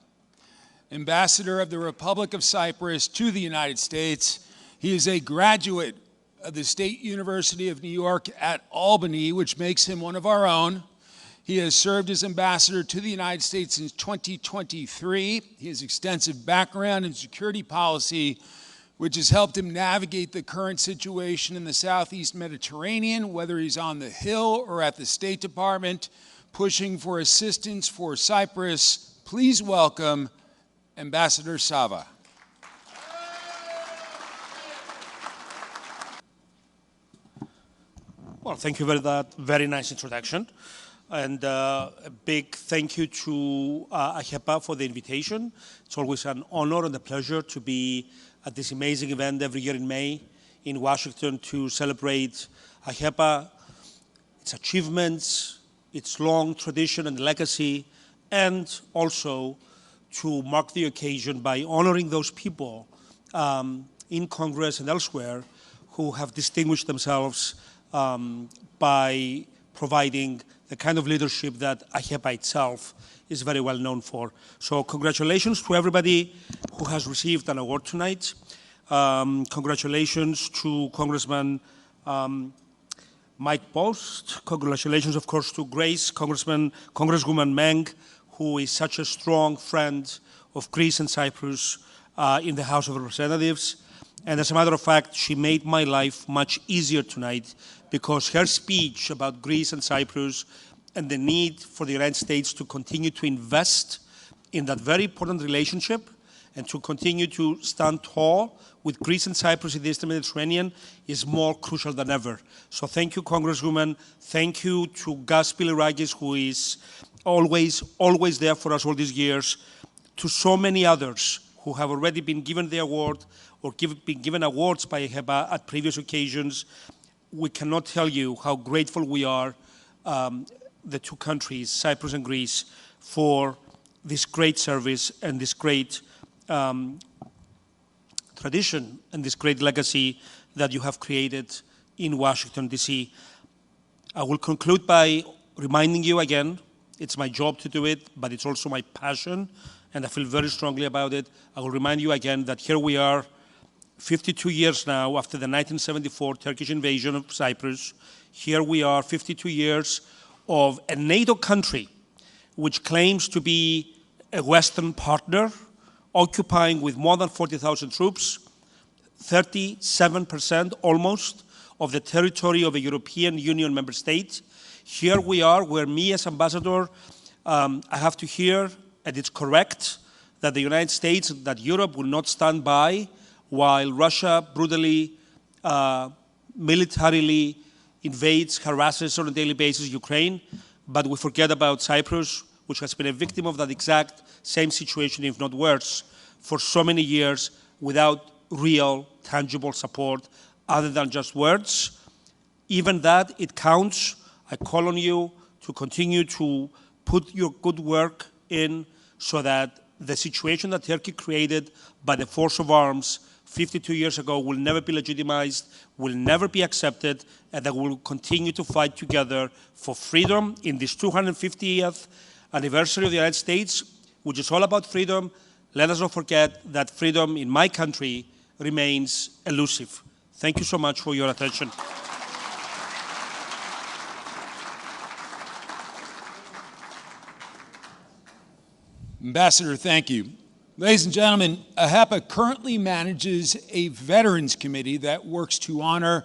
Ambassador of the Republic of Cyprus to the United States. He is a graduate of the State University of New York at Albany, which makes him one of our own. He has served as ambassador to the United States since 2023. He has extensive background in security policy, which has helped him navigate the current situation in the Southeast Mediterranean, whether he's on the Hill or at the State Department, pushing for assistance for Cyprus. Please welcome Ambassador Savva. Well, thank you for that very nice introduction. And a big thank you to AHEPA for the invitation. It's always an honor and a pleasure to be at this amazing event every year in May in Washington to celebrate AHEPA, its achievements, its long tradition and legacy, and also to mark the occasion by honoring those people in Congress and elsewhere who have distinguished themselves by providing the kind of leadership that AHEPA itself is very well known for. So congratulations to everybody who has received an award tonight. Congratulations to Congressman Mike Post. Congratulations, of course, to Grace, Congresswoman Meng, who is such a strong friend of Greece and Cyprus in the House of Representatives. And as a matter of fact, she made my life much easier tonight because her speech about Greece and Cyprus and the need for the United States to continue to invest in that very important relationship and to continue to stand tall with Greece and Cyprus in the Eastern Mediterranean is more crucial than ever. So thank you, Congresswoman. Thank you to Gus Bilirakis, who is always there for us all these years, to so many others who have already been given the award or been given awards by AHEPA at previous occasions. We cannot tell you how grateful we are, the two countries, Cyprus and Greece, for this great service and this great tradition and this great legacy that you have created in Washington, D.C. I will conclude by reminding you again, it's my job to do it, but it's also my passion, and I feel very strongly about it. I will remind you again that here we are, 52 years now after the 1974 Turkish invasion of Cyprus. Here we are, 52 years of a NATO country which claims to be a Western partner, occupying with more than 40,000 troops, 37% almost of the territory of a European Union member state. Here we are, where me as ambassador, I have to hear, and it's correct, that the United States, that Europe will not stand by while Russia brutally, militarily invades, harasses on a daily basis Ukraine, but we forget about Cyprus, which has been a victim of that exact same situation, if not worse, for so many years without real, tangible support other than just words. Even that, it counts. I call on you to continue to put your good work in so that the situation that Turkey created by the force of arms 52 years ago will never be legitimized, will never be accepted, and that we will continue to fight together for freedom in this 250th anniversary of the United States, which is all about freedom. Let us not forget that freedom in my country remains elusive. Thank you so much for your attention. Ambassador, thank you. Ladies and gentlemen, AHEPA currently manages a Veterans Committee that works to honor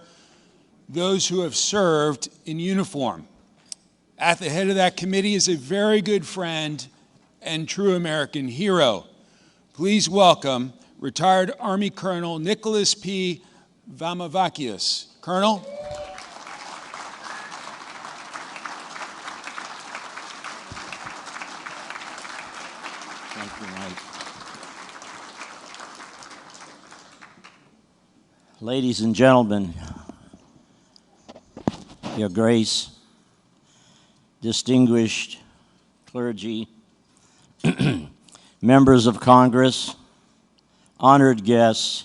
those who have served in uniform. At the head of that committee is a very good friend and true American hero. Please welcome retired Army Colonel Nicholas P. Vamvakias. Colonel. Thank you, Mike. Ladies and gentlemen, Your Grace, distinguished clergy, members of Congress, honored guests,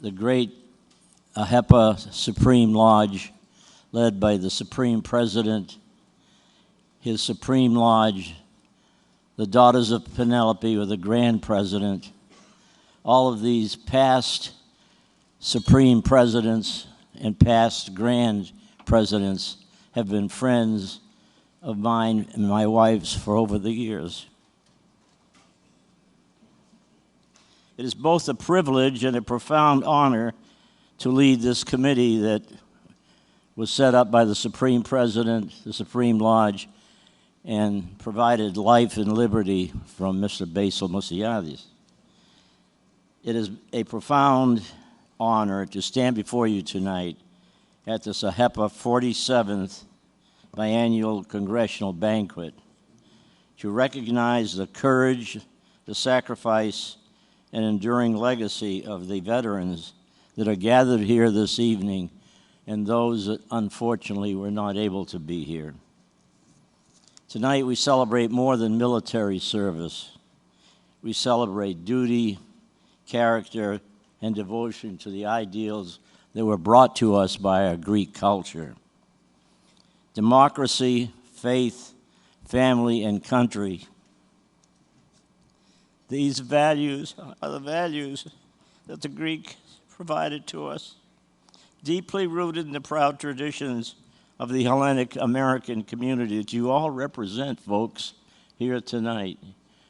the great AHEPA Supreme Lodge, led by the Supreme President, his Supreme Lodge, the Daughters of Penelope with the Grand President, all of these past Supreme Presidents and past Grand Presidents have been friends of mine and my wife's for over the years. It is both a privilege and a profound honor to lead this committee that was set up by the Supreme President, the Supreme Lodge, and provided life and liberty from Mr. Basil Musiadis. It is a profound honor to stand before you tonight at this AHEPA 47th biannual congressional banquet to recognize the courage, the sacrifice, and enduring legacy of the veterans that are gathered here this evening and those that unfortunately were not able to be here. Tonight we celebrate more than military service. We celebrate duty, character, and devotion to the ideals that were brought to us by our Greek culture. Democracy, faith, family, and country. These values are the values that the Greek provided to us, deeply rooted in the proud traditions of the Hellenic American community that you all represent, folks, here tonight.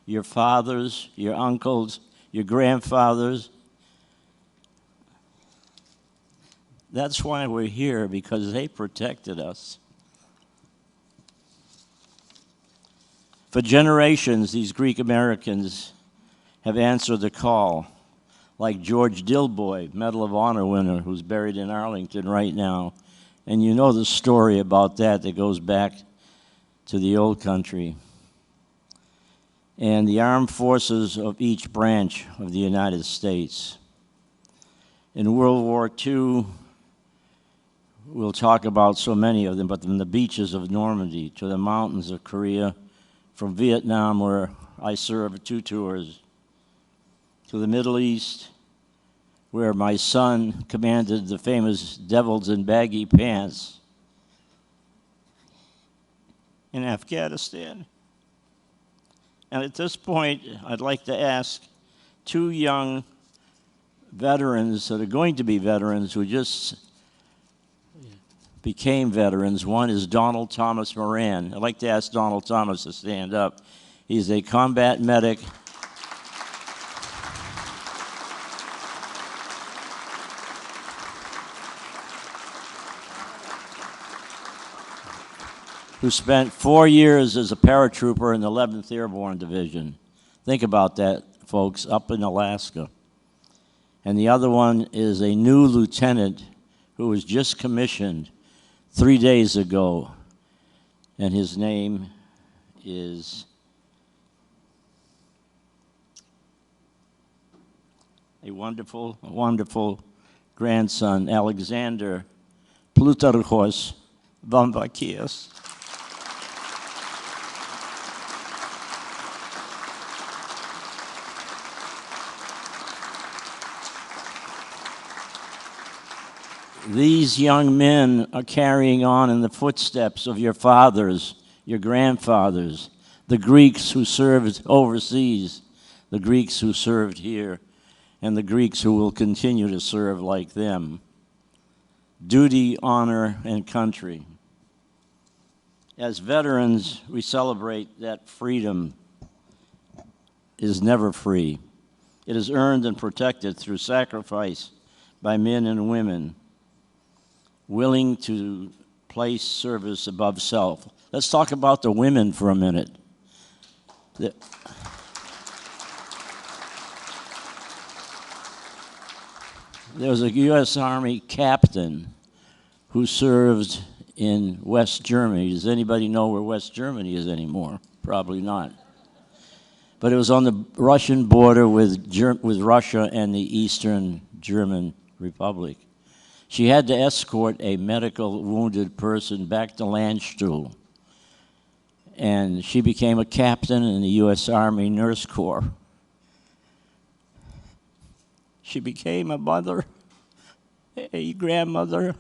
Your fathers, your uncles, your grandfathers. That's why we're here, because they protected us. For generations, these Greek Americans have answered the call, like George Dilboy, Medal of Honor winner, who's buried in Arlington right now. And you know the story about that goes back to the old country. And the armed forces of each branch of the United States. In World War II, we'll talk about so many of them, but from the beaches of Normandy to the mountains of Korea, from Vietnam, where I served 2 tours, to the Middle East, where my son commanded the famous Devils in Baggy Pants, in Afghanistan. And at this point, I'd like to ask 2 young veterans that are going to be veterans who just became veterans. One is Donald Thomas Moran. I'd like to ask Donald Thomas to stand up. He's a combat medic. Who spent 4 years as a paratrooper in the 11th Airborne Division. Think about that, folks, up in Alaska. And the other one is a new lieutenant who was just commissioned 3 days ago. And his name is a wonderful, wonderful grandson, Alexander Plutarchos Vamvakias. These young men are carrying on in the footsteps of your fathers, your grandfathers, the Greeks who served overseas, the Greeks who served here, and the Greeks who will continue to serve like them. Duty, honor, and country. As veterans, we celebrate that freedom is never free. It is earned and protected through sacrifice by men and women willing to place service above self. Let's talk about the women for a minute. There was a U.S. Army captain who served in West Germany. Does anybody know where West Germany is anymore? Probably not. But it was on the Russian border with Russia and the Eastern German Republic. She had to escort a medical wounded person back to Landstuhl. And she became a captain in the U.S. Army Nurse Corps. She became a mother, a grandmother,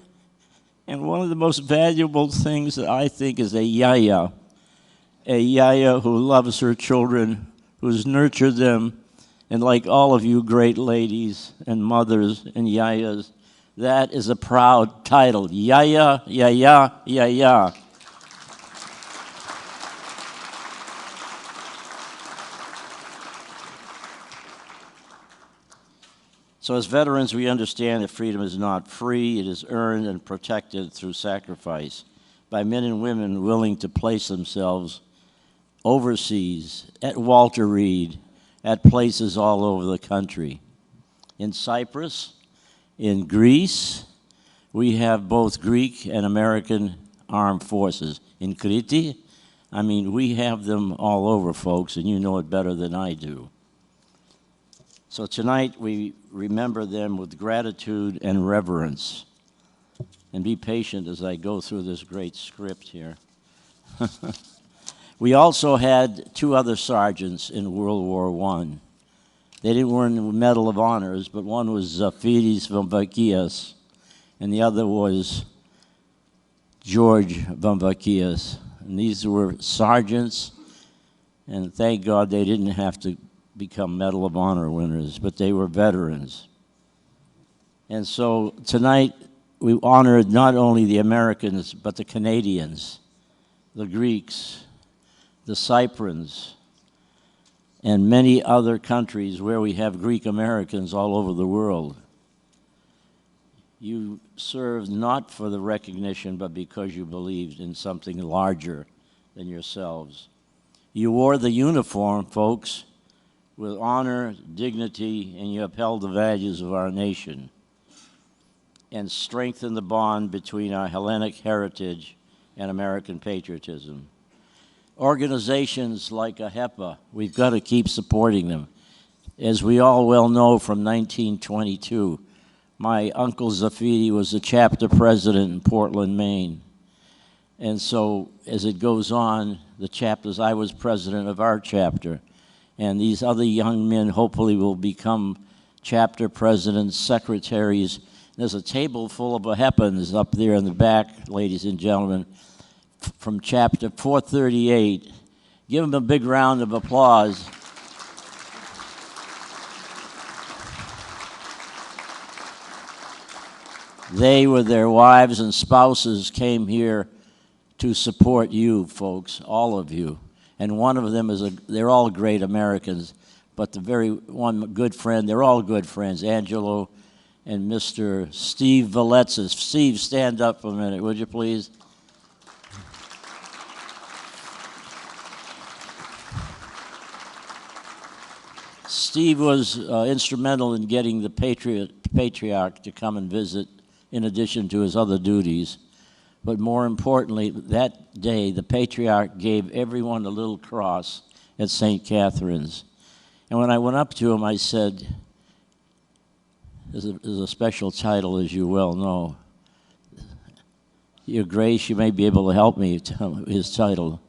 and one of the most valuable things that I think is a yaya who loves her children, who's nurtured them, and like all of you great ladies and mothers and yayas, that is a proud title, yaya, yaya, yaya. So as veterans, we understand that freedom is not free. It is earned and protected through sacrifice by men and women willing to place themselves overseas, at Walter Reed, at places all over the country. In Cyprus, in Greece, we have both Greek and American armed forces. In Crete, I mean, we have them all over, folks, and you know it better than I do. So tonight we remember them with gratitude and reverence. And be patient as I go through this great script here. We also had two other sergeants in World War I. They didn't win the Medal of Honors, but one was Zafidis Vamvakias, and the other was George Vamvakias. And these were sergeants, and thank God they didn't have to become Medal of Honor winners, but they were veterans. And so tonight we honored not only the Americans, but the Canadians, the Greeks, the Cyprians, and many other countries where we have Greek Americans all over the world. You served not for the recognition, but because you believed in something larger than yourselves. You wore the uniform, folks, with honor, dignity, and you upheld the values of our nation and strengthened the bond between our Hellenic heritage and American patriotism. Organizations like AHEPA, we've got to keep supporting them. As we all well know from 1922, my uncle Zafidi was the chapter president in Portland, Maine. And so as it goes on, the chapters, I was president of our chapter. And these other young men hopefully will become chapter presidents, secretaries. There's a table full of AHEPAns up there in the back, ladies and gentlemen, from chapter 438. Give them a big round of applause. They, with their wives and spouses, came here to support you, folks, all of you. And one of them they're all great Americans, but the very one good friend, they're all good friends, Angelo and Mr. Steve Valetsis. Steve, stand up for a minute, would you please? Steve was instrumental in getting the patriarch to come and visit in addition to his other duties. But more importantly, that day, the patriarch gave everyone a little cross at St. Catherine's. And when I went up to him, I said, there's a special title, as you well know. Your Grace, you may be able to help me tell his title.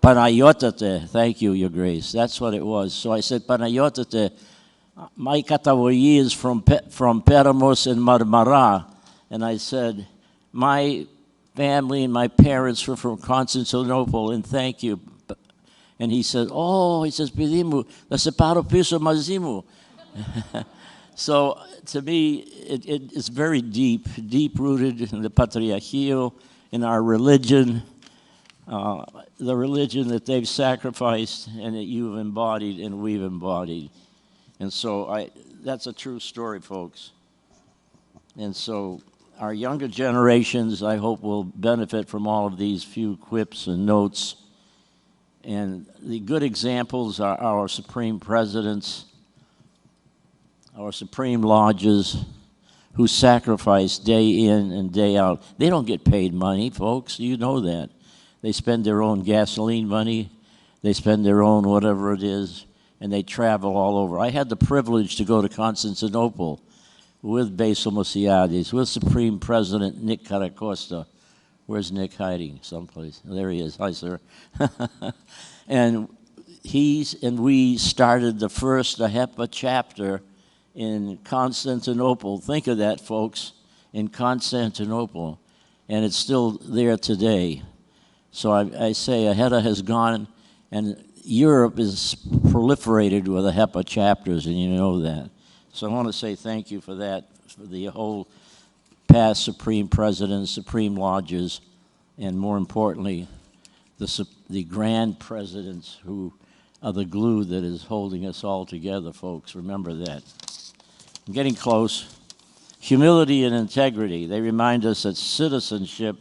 Panayotate, thank you, Your Grace. That's what it was. So I said, Panayotate, my katawai is from Peramos and Marmara. And I said, my family and my parents were from Constantinople, and thank you. And he said, oh, he says, Pidimu, the separo piso mazimu. So to me, it's very deep-rooted in the patriarchio, in our religion, the religion that they've sacrificed and that you've embodied and we've embodied. And so that's a true story, folks. And so our younger generations, I hope, will benefit from all of these few quips and notes. And the good examples are our supreme presidents, our supreme lodges, who sacrifice day in and day out. They don't get paid money, folks. You know that. They spend their own gasoline money. They spend their own whatever it is, and they travel all over. I had the privilege to go to Constantinople with Basil Masiadis, with Supreme President Nick Caracosta. Where's Nick hiding? Someplace. There he is. Hi, sir. And we started the first AHEPA chapter in Constantinople. Think of that, folks, in Constantinople. And it's still there today. So I say AHEPA has gone, and Europe is proliferated with AHEPA chapters, and you know that. So I want to say thank you for that, for the whole past Supreme Presidents, Supreme Lodges, and more importantly, the Grand Presidents who are the glue that is holding us all together, folks. Remember that. I'm getting close. Humility and integrity. They remind us that citizenship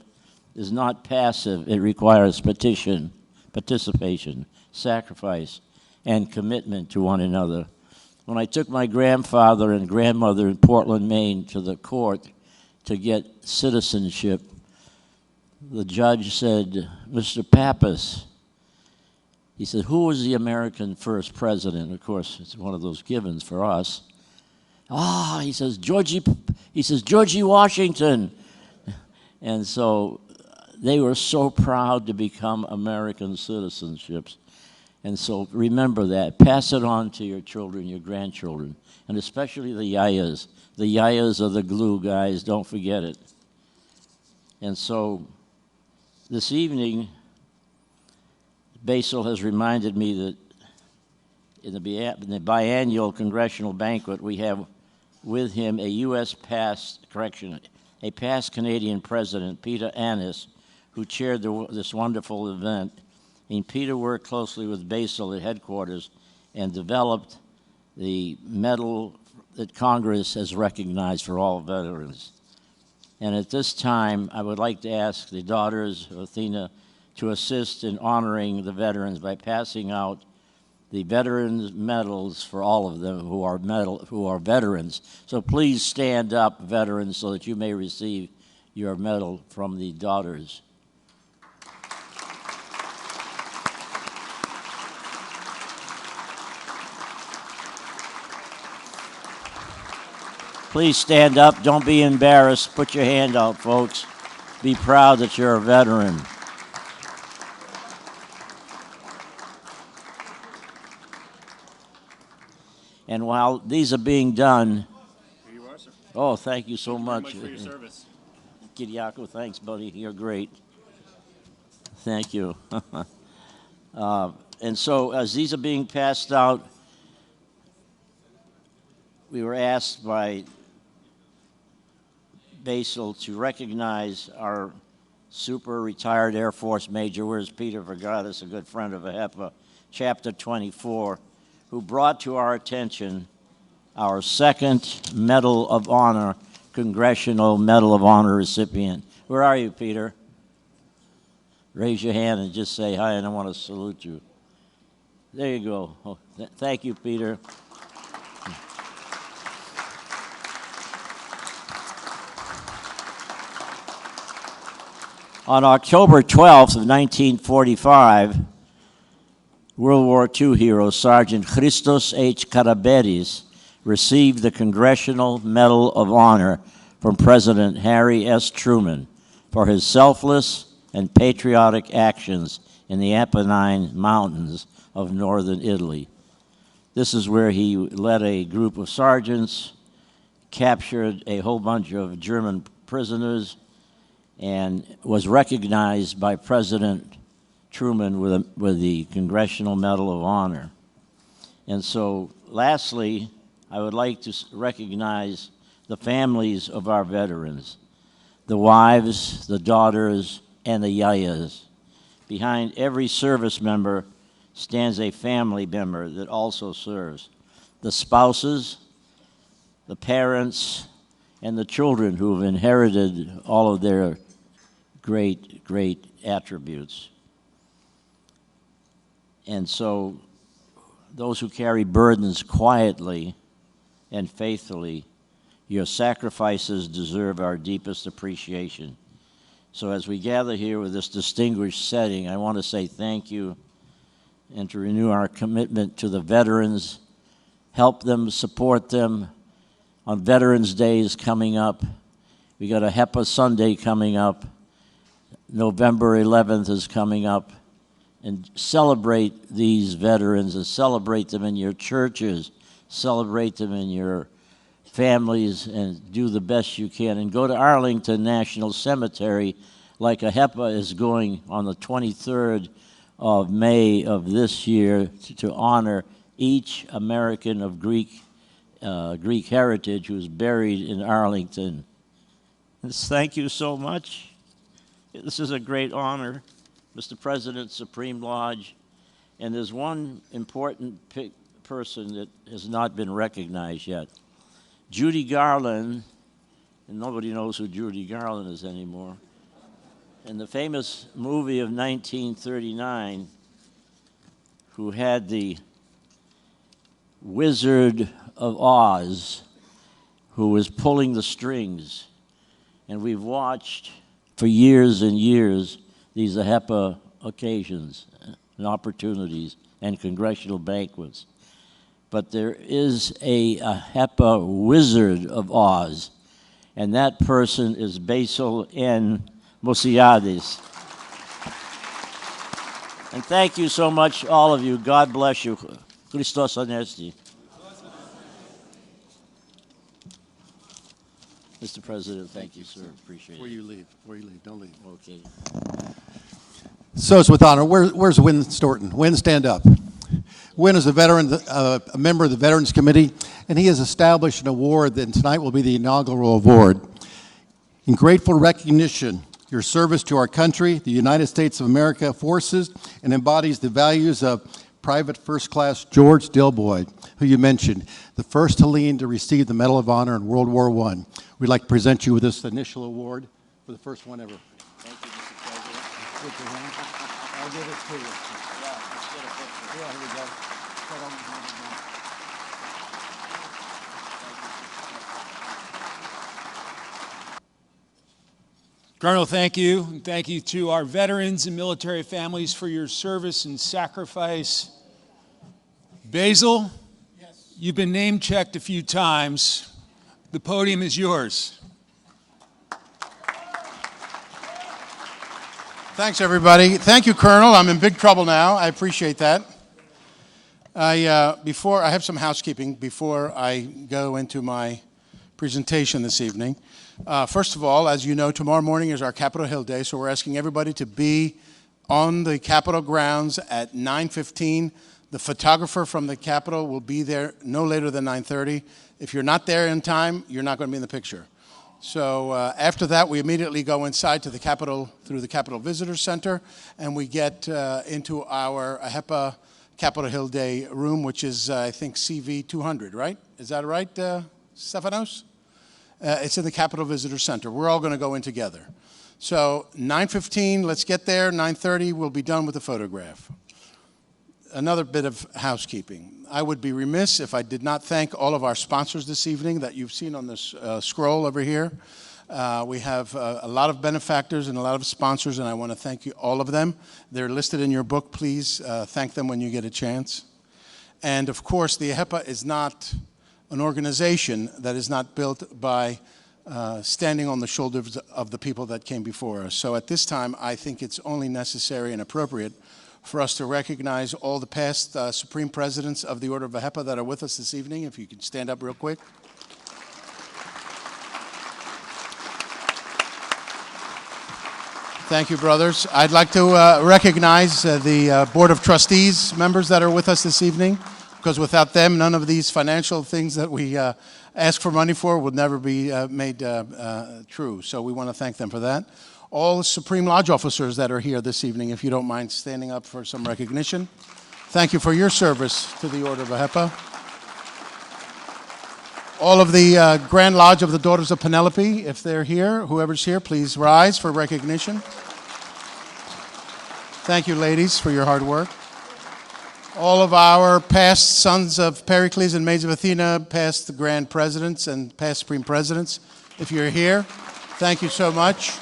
is not passive. It requires participation, sacrifice, and commitment to one another. When I took my grandfather and grandmother in Portland, Maine to the court to get citizenship, the judge said, Mr. Pappas, he said, who was the American first president? Of course, it's one of those givens for us. He says, Georgie Washington. And so they were so proud to become American citizenships. And so remember that. Pass it on to your children, your grandchildren, and especially the yayas. The yayas are the glue, guys. Don't forget it. And so this evening, Basil has reminded me that in the biannual congressional banquet, we have with him a past Canadian president, Peter Annis, who chaired this wonderful event. And Peter worked closely with Basil at headquarters and developed the medal that Congress has recognized for all veterans. And at this time, I would like to ask the daughters of Athena to assist in honoring the veterans by passing out the veterans medals for all of them who are veterans. So please stand up, veterans, so that you may receive your medal from the daughters. Please stand up. Don't be embarrassed. Put your hand out, folks. Be proud that you're a veteran. And while these are being done, Here you are, sir. oh, thank you so much. Thank you very much for your service. Kiriako, thanks, buddy. You're great. Thank you. And so as these are being passed out, we were asked by Basil to recognize our super retired Air Force Major, where's Peter Vamvakias, a good friend of AHEPA, Chapter 24, who brought to our attention our second Medal of Honor, Congressional Medal of Honor recipient. Where are you, Peter? Raise your hand and just say hi, and I want to salute you. There you go. Oh, thank you, Peter. On October 12th of 1945, World War II hero Sergeant Christos H. Karaberis received the Congressional Medal of Honor from President Harry S. Truman for his selfless and patriotic actions in the Apennine Mountains of northern Italy. This is where he led a group of sergeants, captured a whole bunch of German prisoners, and was recognized by President Truman with the Congressional Medal of Honor. And so, lastly, I would like to recognize the families of our veterans, the wives, the daughters, and the yayas. Behind every service member stands a family member that also serves. The spouses, the parents, and the children who have inherited all of their great, great attributes. And so those who carry burdens quietly and faithfully, your sacrifices deserve our deepest appreciation. So as we gather here with this distinguished setting, I want to say thank you and to renew our commitment to the veterans, help them, support them. On Veterans Day is coming up. We got a AHEPA Sunday coming up. November 11th is coming up. And celebrate these veterans and celebrate them in your churches, celebrate them in your families, and do the best you can. And go to Arlington National Cemetery like AHEPA is going on the 23rd of May of this year to honor each American of Greek heritage who's buried in Arlington. Thank you so much. This is a great honor, Mr. President, Supreme Lodge. And there's one important person that has not been recognized yet. Judy Garland, and nobody knows who Judy Garland is anymore. In the famous movie of 1939, who had the Wizard of Oz, who was pulling the strings. And we've watched for years and years these AHEPA occasions and opportunities and congressional banquets. But there is a AHEPA Wizard of Oz, and that person is Basil N. Malliotakis. And thank you so much, all of you. God bless you. Christos Anesti. Mr. President, thank you, sir. Appreciate it. Before you leave, don't leave. Okay. So it's with honor. Where's Win Storton? Win, stand up. Win is a veteran, a member of the Veterans Committee, and he has established an award that tonight will be the inaugural award. In grateful recognition, your service to our country, the United States of America forces, and embodies the values of Private First Class George Dilboy, who you mentioned, the first Hellene to receive the Medal of Honor in World War I. We'd like to present you with this initial award for the first one ever. Thank you, Mr. President. Put your hand. I'll give it to you. Yeah, let's get a picture. Yeah, here we go. Colonel, thank you. And thank you to our veterans and military families for your service and sacrifice. Basil, you've been name-checked a few times. The podium is yours. Thanks, everybody. Thank you, Colonel. I'm in big trouble now. I appreciate that. I have some housekeeping before I go into my presentation this evening. First of all, as you know, tomorrow morning is our Capitol Hill Day, so we're asking everybody to be on the Capitol grounds at 9:15. The photographer from the Capitol will be there no later than 9:30. If you're not there in time, you're not going to be in the picture. So after that, we immediately go inside to the Capitol, through the Capitol Visitor Center, and we get into our AHEPA Capitol Hill Day room, which is, I think, CV 200, right? Is that right, Stefanos? It's in the Capitol Visitor Center. We're all going to go in together. So 9:15, let's get there. 9:30, we'll be done with the photograph. Another bit of housekeeping. I would be remiss if I did not thank all of our sponsors this evening that you've seen on this scroll over here. We have a lot of benefactors and a lot of sponsors, and I want to thank you, all of them. They're listed in your book. Please thank them when you get a chance. And of course, the AHEPA is not an organization that is not built by standing on the shoulders of the people that came before us. So at this time, I think it's only necessary and appropriate for us to recognize all the past Supreme Presidents of the Order of AHEPA that are with us this evening. If you could stand up real quick. Thank you, brothers. I'd like to recognize the Board of Trustees members that are with us this evening, because without them, none of these financial things that we ask for money for would never be made true. So we want to thank them for that. All the Supreme Lodge officers that are here this evening, if you don't mind standing up for some recognition. Thank you for your service to the Order of AHEPA. All of the Grand Lodge of the Daughters of Penelope, if they're here, whoever's here, please rise for recognition. Thank you, ladies, for your hard work. All of our past Sons of Pericles and Maids of Athena, past Grand Presidents and past Supreme Presidents, if you're here, thank you so much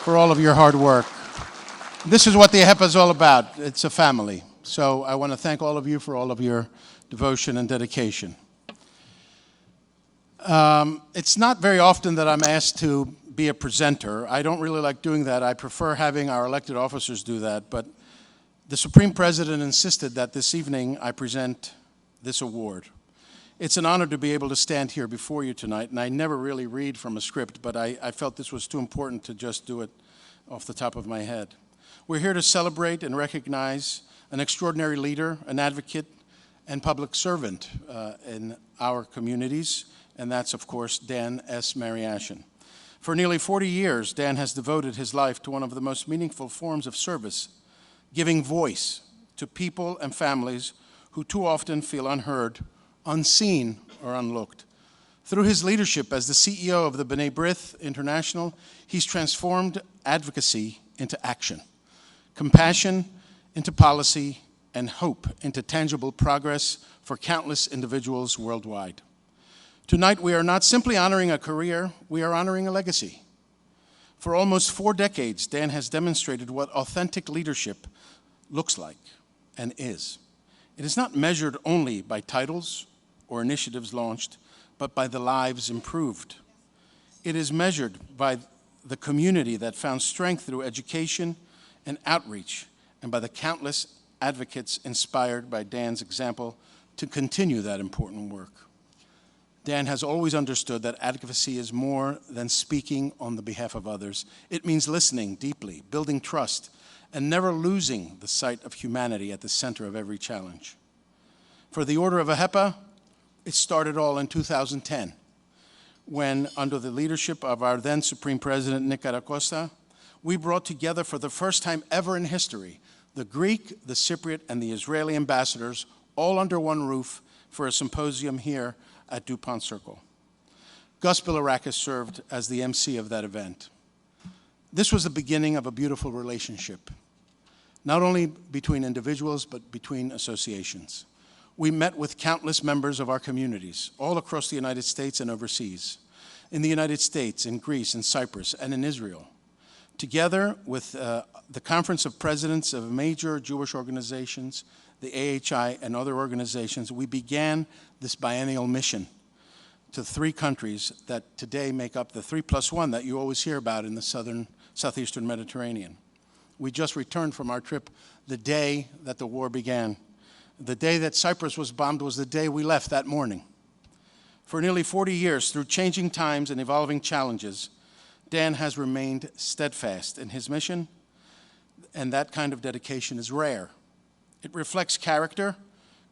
for all of your hard work. This is what the AHEPA is all about. It's a family. So I want to thank all of you for all of your devotion and dedication. It's not very often that I'm asked to be a presenter. I don't really like doing that. I prefer having our elected officers do that. But the Supreme President insisted that this evening I present this award. It's an honor to be able to stand here before you tonight, and I never really read from a script, but I felt this was too important to just do it off the top of my head. We're here to celebrate and recognize an extraordinary leader, an advocate, and public servant in our communities, and that's, of course, Dan S. Mariaschin. For nearly 40 years, Dan has devoted his life to one of the most meaningful forms of service, giving voice to people and families who too often feel unheard, unseen, or unlooked. Through his leadership as the CEO of the B'nai B'rith International, he's transformed advocacy into action, compassion into policy, and hope into tangible progress for countless individuals worldwide. Tonight, we are not simply honoring a career, we are honoring a legacy. For almost 4 decades, Dan has demonstrated what authentic leadership looks like and is. It is not measured only by titles or initiatives launched, but by the lives improved. It is measured by the community that found strength through education and outreach, and by the countless advocates inspired by Dan's example to continue that important work. Dan has always understood that advocacy is more than speaking on the behalf of others. It means listening deeply, building trust, and never losing the sight of humanity at the center of every challenge. For the Order of AHEPA, it started all in 2010, when, under the leadership of our then Supreme President, Nick Karakosta, we brought together for the first time ever in history the Greek, the Cypriot, and the Israeli ambassadors all under one roof for a symposium here at DuPont Circle. Gus Bilirakis served as the MC of that event. This was the beginning of a beautiful relationship, not only between individuals, but between associations. We met with countless members of our communities, all across the United States and overseas, in the United States, in Greece, in Cyprus, and in Israel. Together with the Conference of Presidents of major Jewish organizations, the AHI, and other organizations, we began this biennial mission to 3 countries that today make up the 3+1 that you always hear about in the southeastern Mediterranean. We just returned from our trip the day that the war began. The day that Cyprus was bombed was the day we left that morning. For nearly 40 years, through changing times and evolving challenges, Dan has remained steadfast in his mission, and that kind of dedication is rare. It reflects character,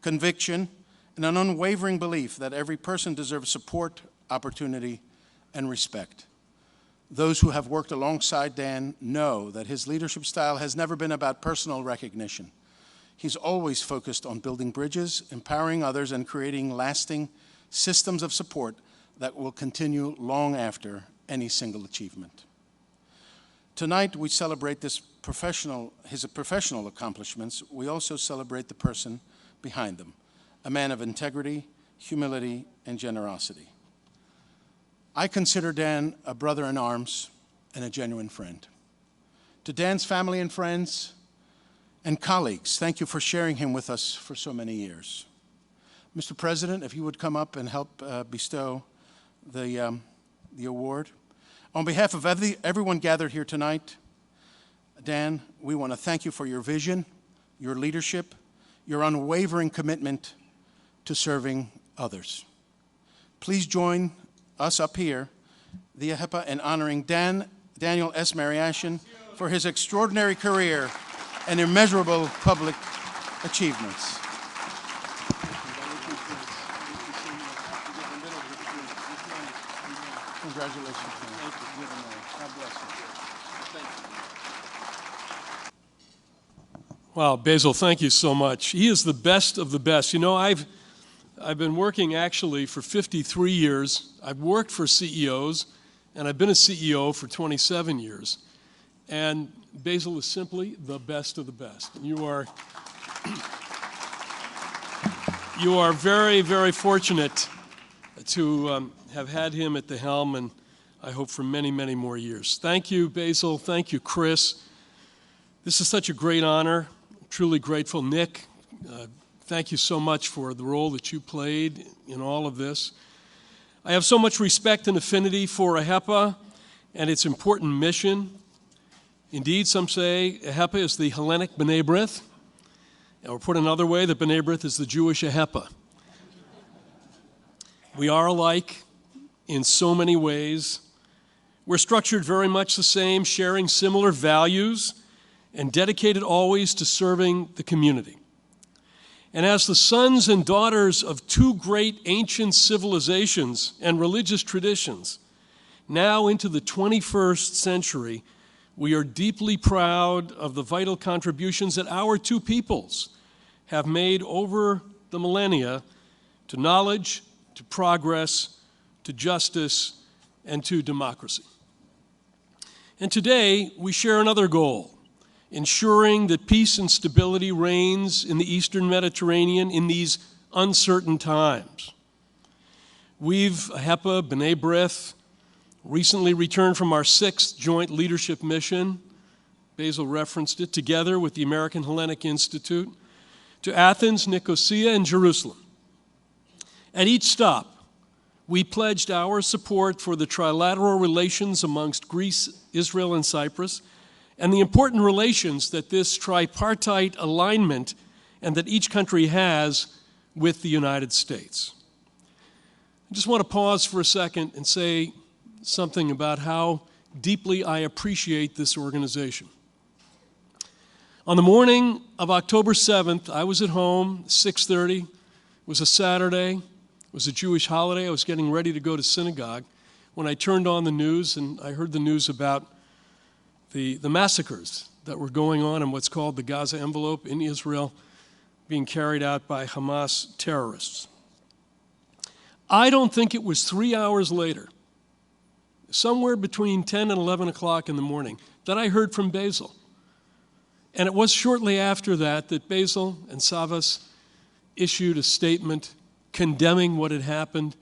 conviction, and an unwavering belief that every person deserves support, opportunity, and respect. Those who have worked alongside Dan know that his leadership style has never been about personal recognition. He's always focused on building bridges, empowering others, and creating lasting systems of support that will continue long after any single achievement. Tonight, we celebrate his professional accomplishments. We also celebrate the person behind them, a man of integrity, humility, and generosity. I consider Dan a brother in arms and a genuine friend. To Dan's family and friends and colleagues, thank you for sharing him with us for so many years. Mr. President, if you would come up and help bestow the award. On behalf of everyone gathered here tonight, Dan, we want to thank you for your vision, your leadership, your unwavering commitment to serving others. Please join us up here, the AHEPA, in honoring Daniel S. Mariaschin for his extraordinary career and immeasurable public achievements. Congratulations. Thank you. God bless you. Thank you. Wow, Basil, thank you so much. He is the best of the best. You know, I've been working actually for 53 years. I've worked for CEOs, and I've been a CEO for 27 years. And Basil is simply the best of the best. And you are very, very fortunate to have had him at the helm, and I hope for many, many more years. Thank you, Basil. Thank you, Chris. This is such a great honor. Truly grateful. Nick, thank you so much for the role that you played in all of this. I have so much respect and affinity for AHEPA and its important mission. Indeed, some say AHEPA is the Hellenic B'nai B'rith, or put another way, the B'nai B'rith is the Jewish AHEPA. We are alike in so many ways. We're structured very much the same, sharing similar values, and dedicated always to serving the community. And as the sons and daughters of 2 great ancient civilizations and religious traditions, now into the 21st century, we are deeply proud of the vital contributions that our 2 peoples have made over the millennia to knowledge, to progress, to justice, and to democracy. And today, we share another goal, ensuring that peace and stability reigns in the Eastern Mediterranean in these uncertain times. We've, AHEPA, B'nai B'rith, recently returned from our 6th joint leadership mission, Basil referenced it, together with the American Hellenic Institute, to Athens, Nicosia, and Jerusalem. At each stop, we pledged our support for the trilateral relations amongst Greece, Israel, and Cyprus, and the important relations that this tripartite alignment and that each country has with the United States. I just want to pause for a second and say something about how deeply I appreciate this organization. On the morning of October 7th, I was at home, 6:30. It was a Saturday. It was a Jewish holiday. I was getting ready to go to synagogue when I turned on the news and I heard the news about the massacres that were going on in what's called the Gaza envelope in Israel, being carried out by Hamas terrorists. I don't think it was 3 hours later, somewhere between 10 and 11 o'clock in the morning, that I heard from Basil. And it was shortly after that that Basil and Savvas issued a statement condemning what had happened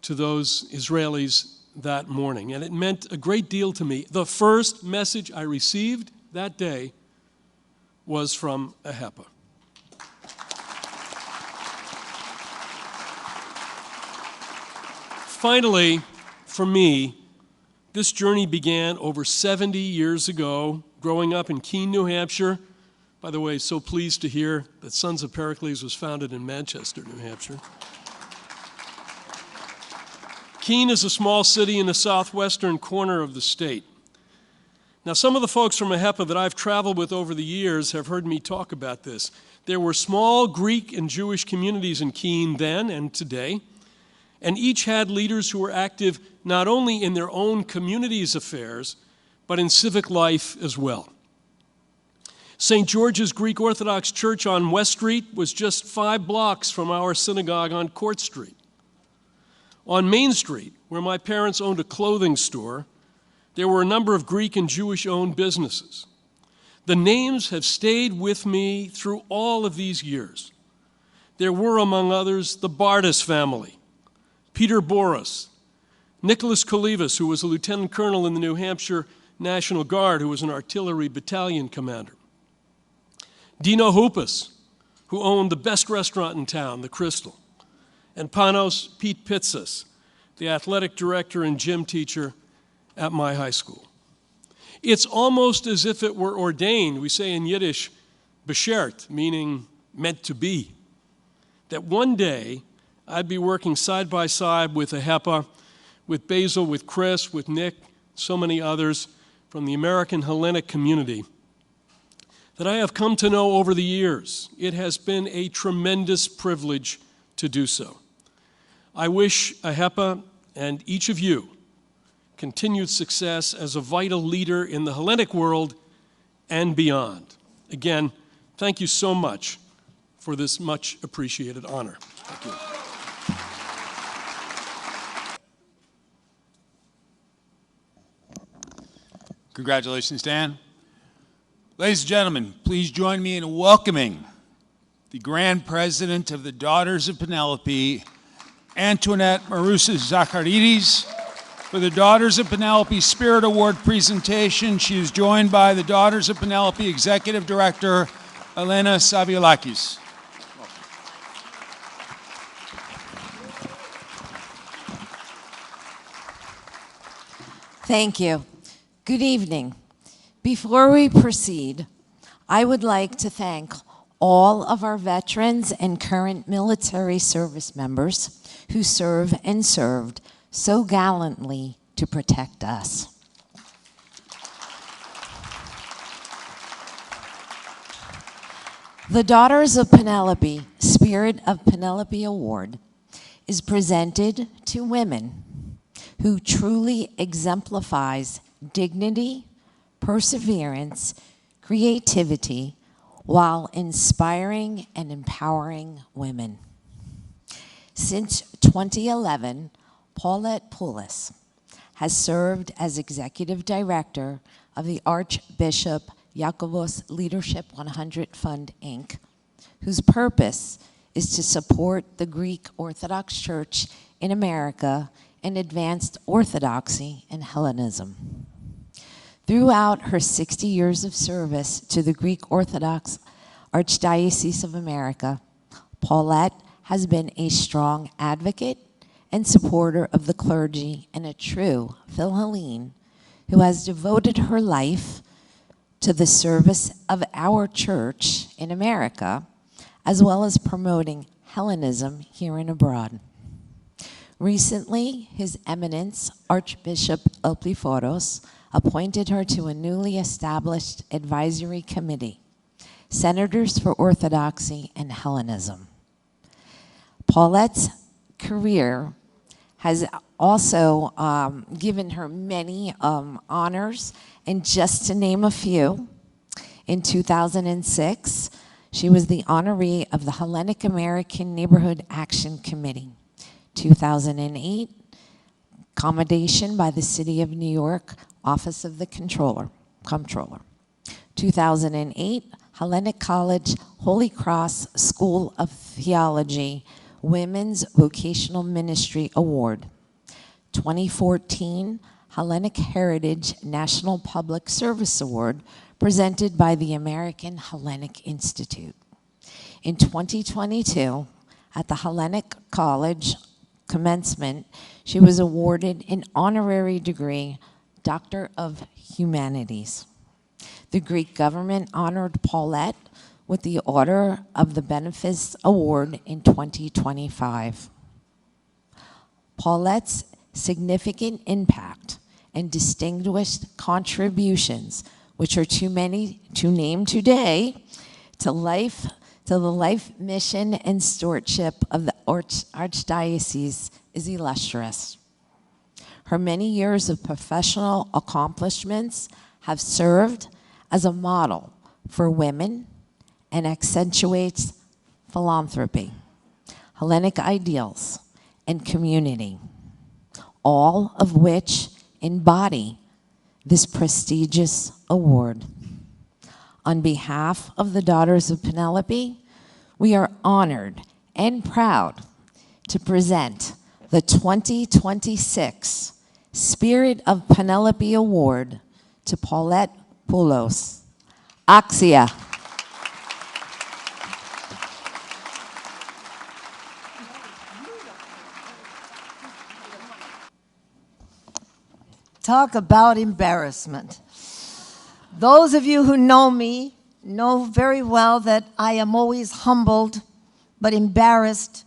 to those Israelis that morning. And it meant a great deal to me. The first message I received that day was from AHEPA. Finally, for me, this journey began over 70 years ago, growing up in Keene, New Hampshire. By the way, so pleased to hear that Sons of Pericles was founded in Manchester, New Hampshire. Keene is a small city in the southwestern corner of the state. Now, some of the folks from AHEPA that I've traveled with over the years have heard me talk about this. There were small Greek and Jewish communities in Keene then and today, and each had leaders who were active not only in their own community's affairs, but in civic life as well. St. George's Greek Orthodox Church on West Street was just 5 blocks from our synagogue on Court Street. On Main Street, where my parents owned a clothing store, there were a number of Greek and Jewish-owned businesses. The names have stayed with me through all of these years. There were, among others, the Bardis family, Peter Boris, Nicholas Kolivas, who was a lieutenant colonel in the New Hampshire National Guard, who was an artillery battalion commander, Dino Houpas, who owned the best restaurant in town, the Crystal, and Panos Pete Pitsas, the athletic director and gym teacher at my high school. It's almost as if it were ordained. We say in Yiddish, beshert, meaning meant to be, that one day I'd be working side by side with AHEPA, with Basil, with Chris, with Nick, so many others from the American Hellenic community that I have come to know over the years. It has been a tremendous privilege to do so. I wish AHEPA and each of you continued success as a vital leader in the Hellenic world and beyond. Again, thank you so much for this much appreciated honor. Thank you. Congratulations, Dan. Ladies and gentlemen, please join me in welcoming the Grand President of the Daughters of Penelope, Antoinette Alexandridis, for the Daughters of Penelope Spirit Award presentation. She is joined by the Daughters of Penelope Executive Director, Elena Saviolakis. Thank you. Good evening. Before we proceed, I would like to thank all of our veterans and current military service members who serve and served so gallantly to protect us. The Daughters of Penelope Spirit of Penelope Award is presented to women who truly exemplifies dignity, perseverance, creativity, while inspiring and empowering women. Since 2011, Paulette Poulos has served as Executive Director of the Archbishop Yakovos Leadership 100 Fund, Inc., whose purpose is to support the Greek Orthodox Church in America and advanced Orthodoxy and Hellenism. Throughout her 60 years of service to the Greek Orthodox Archdiocese of America, Paulette has been a strong advocate and supporter of the clergy and a true Philhellene who has devoted her life to the service of our church in America, as well as promoting Hellenism here and abroad. Recently, His Eminence Archbishop Elplyforos appointed her to a newly established advisory committee, Senators for Orthodoxy and Hellenism. Paulette's career has also given her many honors, and just to name a few, in 2006, she was the honoree of the Hellenic American Neighborhood Action Committee. 2008, commendation by the City of New York, Office of the Comptroller. 2008, Hellenic College Holy Cross School of Theology Women's Vocational Ministry Award. 2014, Hellenic Heritage National Public Service Award presented by the American Hellenic Institute. In 2022, at the Hellenic College commencement, she was awarded an honorary degree, Doctor of Humanities. The Greek government honored Paulette with the Order of the Benefice Award in 2025. Paulette's significant impact and distinguished contributions, which are too many to name today, to the life mission and stewardship of the Archdiocese is illustrious. Her many years of professional accomplishments have served as a model for women and accentuates philanthropy, Hellenic ideals, and community, all of which embody this prestigious award. On behalf of the Daughters of Penelope, we are honored and proud to present the 2026 Spirit of Penelope Award to Paulette Poulos. Axia. Talk about embarrassment. Those of you who know me know very well that I am always humbled but embarrassed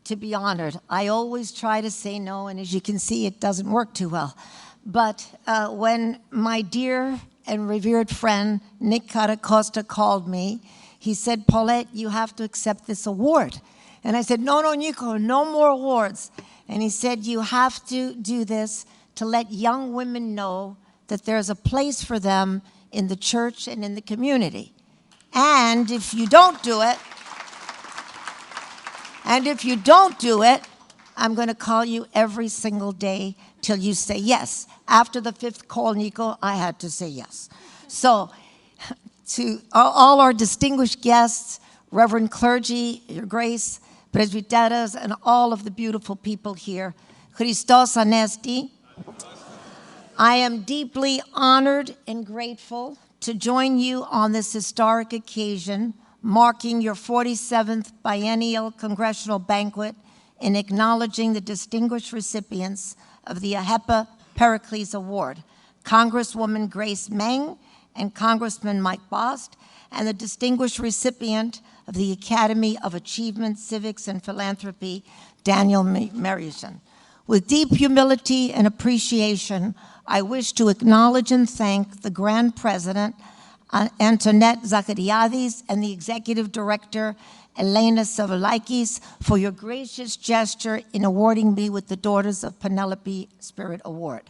to be honored. I always try to say no, and as you can see, it doesn't work too well. But when my dear and revered friend Nick Caracosta called me, he said, Paulette, you have to accept this award. And I said, no, Nico, no more awards. And he said, you have to do this to let young women know that there's a place for them in the church and in the community. And if you don't do it, I'm going to call you every single day till you say yes. After the fifth call, Nico, I had to say yes. So to all our distinguished guests, Reverend Clergy, Your Grace, Presbyteras, and all of the beautiful people here, Christos Anesti, I am deeply honored and grateful to join you on this historic occasion, marking your 47th biennial congressional banquet in acknowledging the distinguished recipients of the AHEPA Pericles Award, Congresswoman Grace Meng and Congressman Mike Bost, and the distinguished recipient of the Academy of Achievement, Civics and Philanthropy, Daniel Mariaschin. With deep humility and appreciation, I wish to acknowledge and thank the Grand President, Antonis Alexandridis, and the Executive Director, Evangelos Savva, for your gracious gesture in awarding me with the Daughters of Penelope Spirit Award.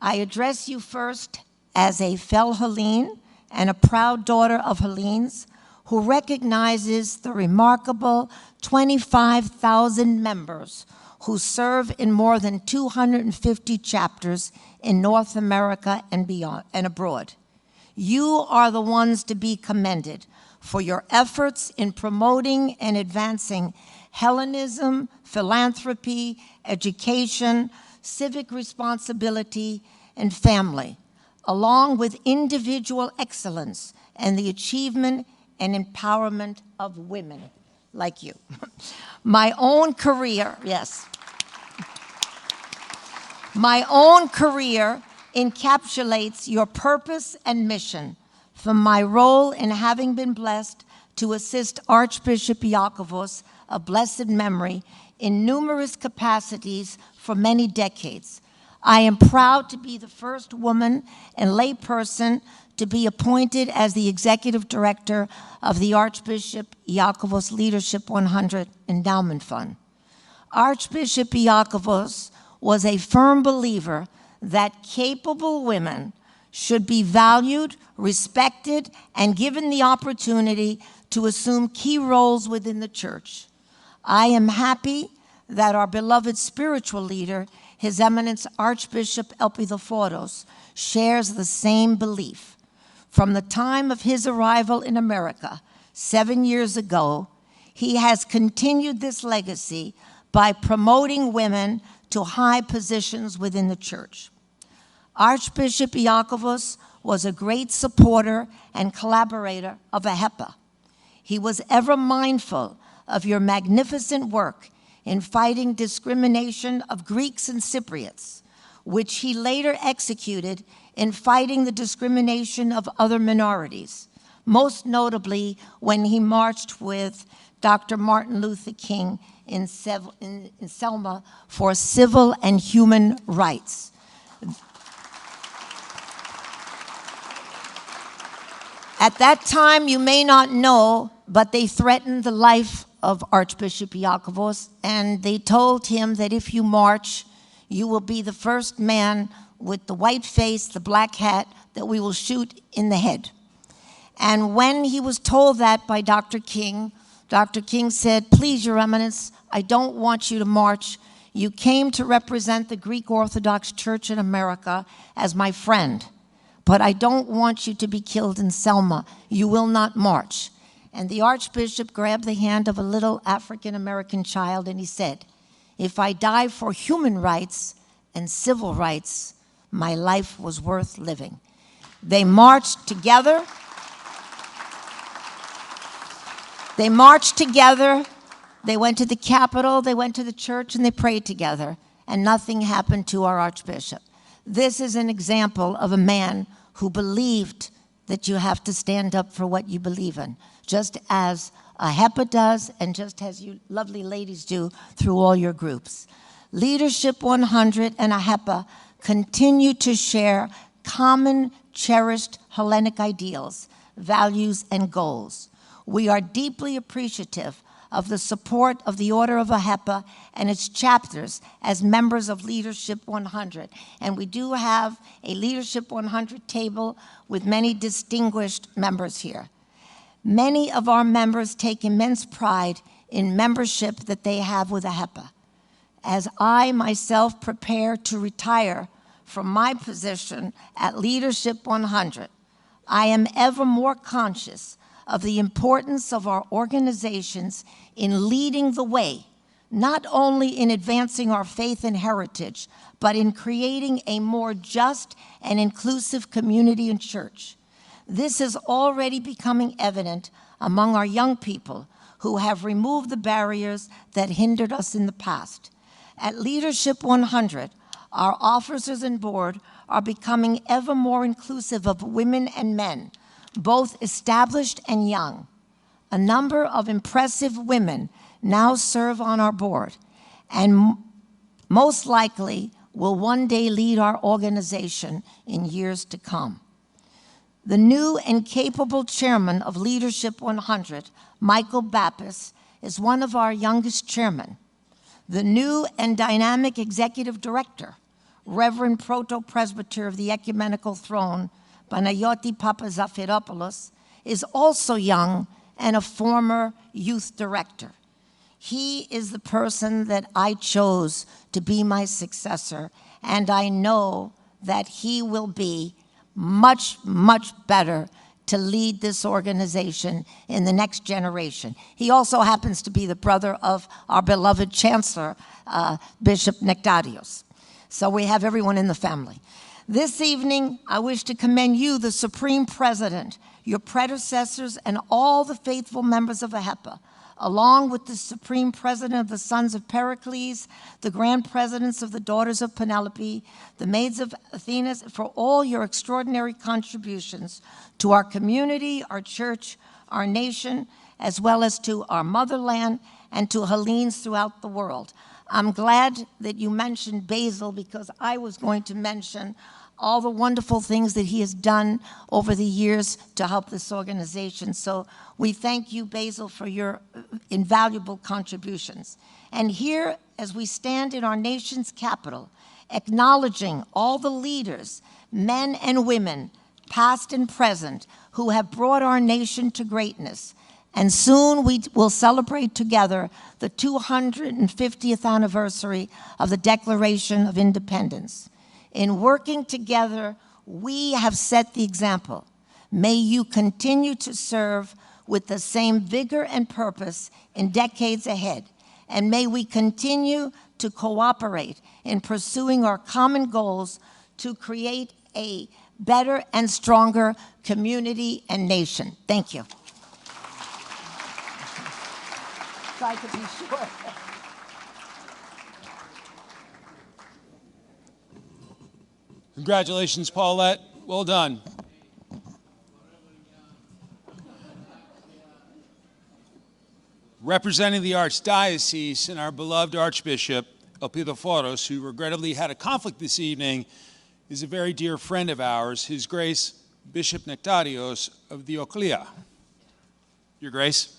I address you first as a fellow Hellene and a proud daughter of Hellenes who recognizes the remarkable 25,000 members who serve in more than 250 chapters in North America and beyond and abroad. You are the ones to be commended for your efforts in promoting and advancing Hellenism, philanthropy, education, civic responsibility, and family, along with individual excellence and the achievement and empowerment of women like you. My own career, yes. My own career encapsulates your purpose and mission from my role in having been blessed to assist Archbishop Iakovos, of blessed memory, in numerous capacities for many decades. I am proud to be the first woman and layperson to be appointed as the Executive Director of the Archbishop Iakovos Leadership 100 Endowment Fund. Archbishop Iakovos was a firm believer that capable women should be valued, respected, and given the opportunity to assume key roles within the church. I am happy that our beloved spiritual leader, His Eminence Archbishop Elpidophoros, shares the same belief. From the time of his arrival in America 7 years ago, he has continued this legacy by promoting women to high positions within the church. Archbishop Iakovos was a great supporter and collaborator of AHEPA. He was ever mindful of your magnificent work in fighting discrimination of Greeks and Cypriots, which he later executed in fighting the discrimination of other minorities, most notably when he marched with Dr. Martin Luther King in Selma for civil and human rights. At that time, you may not know, but they threatened the life of Archbishop Iakovos, and they told him that if you march, you will be the first man with the white face, the black hat, that we will shoot in the head. And when he was told that by Dr. King said, "Please, Your Eminence, I don't want you to march. You came to represent the Greek Orthodox Church in America as my friend, but I don't want you to be killed in Selma. You will not march." And the Archbishop grabbed the hand of a little African-American child and he said, "If I die for human rights and civil rights, my life was worth living." They marched together. They marched together. They went to the Capitol, they went to the church, and they prayed together, and nothing happened to our Archbishop. This is an example of a man who believed that you have to stand up for what you believe in, just as AHEPA does, and just as you lovely ladies do through all your groups. Leadership 100 and AHEPA continue to share common, cherished Hellenic ideals, values, and goals. We are deeply appreciative of the support of the Order of AHEPA and its chapters as members of Leadership 100. And we do have a Leadership 100 table with many distinguished members here. Many of our members take immense pride in membership that they have with AHEPA. As I myself prepare to retire from my position at Leadership 100, I am ever more conscious of the importance of our organizations in leading the way, not only in advancing our faith and heritage, but in creating a more just and inclusive community and church. This is already becoming evident among our young people who have removed the barriers that hindered us in the past. At Leadership 100, our officers and board are becoming ever more inclusive of women and men, both established and young. A number of impressive women now serve on our board and most likely will one day lead our organization in years to come. The new and capable chairman of Leadership 100, Michael Bappas, is one of our youngest chairmen. The new and dynamic executive director, Reverend Proto-Presbyter of the Ecumenical Throne, Panayoti Papazafiropoulos, is also young and a former youth director. He is the person that I chose to be my successor, and I know that he will be much, much better to lead this organization in the next generation. He also happens to be the brother of our beloved Chancellor, Bishop Nectarios. So we have everyone in the family. This evening, I wish to commend you, the Supreme President, your predecessors, and all the faithful members of AHEPA, along with the Supreme President of the Sons of Pericles, the Grand Presidents of the Daughters of Penelope, the Maids of Athena, for all your extraordinary contributions to our community, our church, our nation, as well as to our motherland and to Hellenes throughout the world. I'm glad that you mentioned Basil, because I was going to mention all the wonderful things that he has done over the years to help this organization. So we thank you, Basil, for your invaluable contributions. And here, as we stand in our nation's capital, acknowledging all the leaders, men and women, past and present, who have brought our nation to greatness. And soon we will celebrate together the 250th anniversary of the Declaration of Independence. In working together, we have set the example. May you continue to serve with the same vigor and purpose in decades ahead. And may we continue to cooperate in pursuing our common goals to create a better and stronger community and nation. Thank you. Try to be short. Congratulations, Paulette. Well done. Representing the Archdiocese and our beloved Archbishop, Elpidophoros, who regrettably had a conflict this evening, is a very dear friend of ours, His Grace Bishop Nectarios of Dioclea. Your Grace.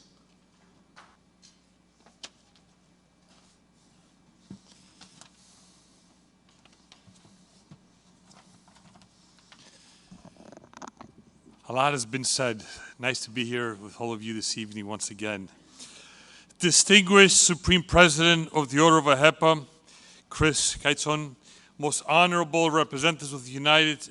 A lot has been said. Nice to be here with all of you this evening once again. Distinguished Supreme President of the Order of AHEPA, Chris Kaitzon, most honorable representatives of the United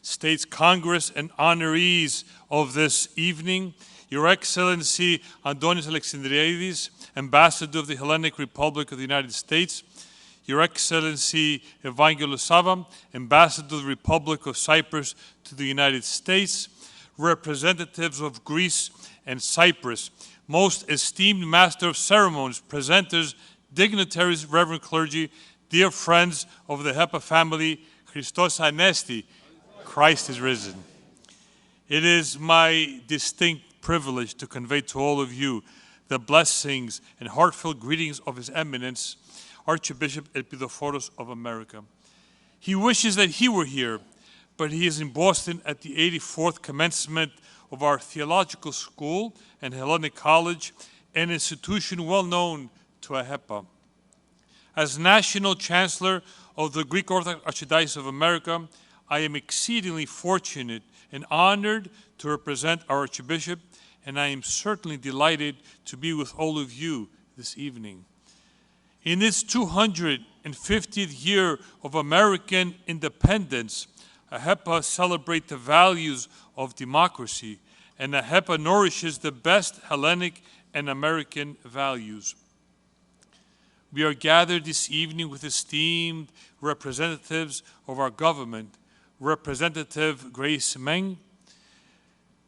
States Congress and honorees of this evening, Your Excellency Antonis Alexandridis, Ambassador of the Hellenic Republic of the United States, Your Excellency Evangelos Savva, Ambassador of the Republic of Cyprus to the United States, representatives of Greece and Cyprus, most esteemed Master of Ceremonies, presenters, dignitaries, reverend clergy, dear friends of the AHEPA family, Christos Anesti, Christ is risen. It is my distinct privilege to convey to all of you the blessings and heartfelt greetings of His Eminence, Archbishop Elpidophoros of America. He wishes that he were here, but he is in Boston at the 84th commencement of our theological school and Hellenic College, an institution well known to AHEPA. As National Chancellor of the Greek Orthodox Archdiocese of America, I am exceedingly fortunate and honored to represent our Archbishop, and I am certainly delighted to be with all of you this evening. In its 250th year of American independence, AHEPA celebrates the values of democracy, and AHEPA nourishes the best Hellenic and American values. We are gathered this evening with esteemed representatives of our government, Representative Grace Meng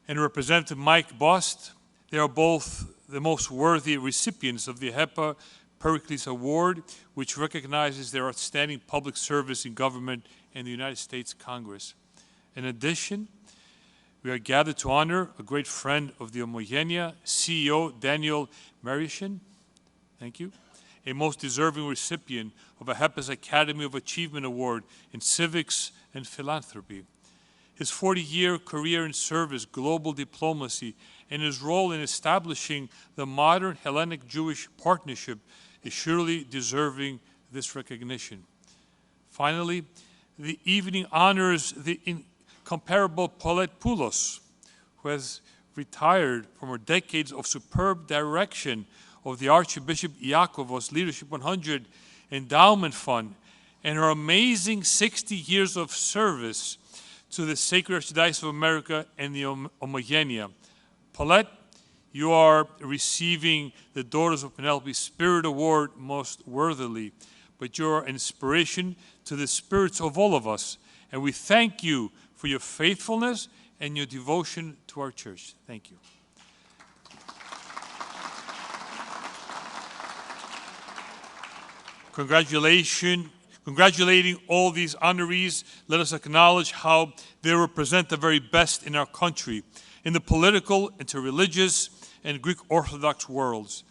and Representative Mike Bost. They are both the most worthy recipients of the AHEPA Pericles Award, which recognizes their outstanding public service in government and the United States Congress. In addition, we are gathered to honor a great friend of the Homogenia, CEO Daniel Mariaschin. Thank you. A most deserving recipient of AHEPA's Academy of Achievement Award in Civics and Philanthropy. His 40-year career in service, global diplomacy, and his role in establishing the modern Hellenic-Jewish partnership is surely deserving this recognition. Finally, the evening honors the incomparable Paulette Poulos, who has retired from her decades of superb direction of the Archbishop Iakovos Leadership 100 Endowment Fund and her amazing 60 years of service to the Sacred Archdiocese of America and the Homogenia. Paulette, you are receiving the Daughters of Penelope Spirit Award most worthily, but you are an inspiration to the spirits of all of us, and we thank you for your faithfulness and your devotion to our church. Thank you. Congratulating all these honorees, let us acknowledge how they represent the very best in our country, in the political, interreligious, and Greek Orthodox worlds.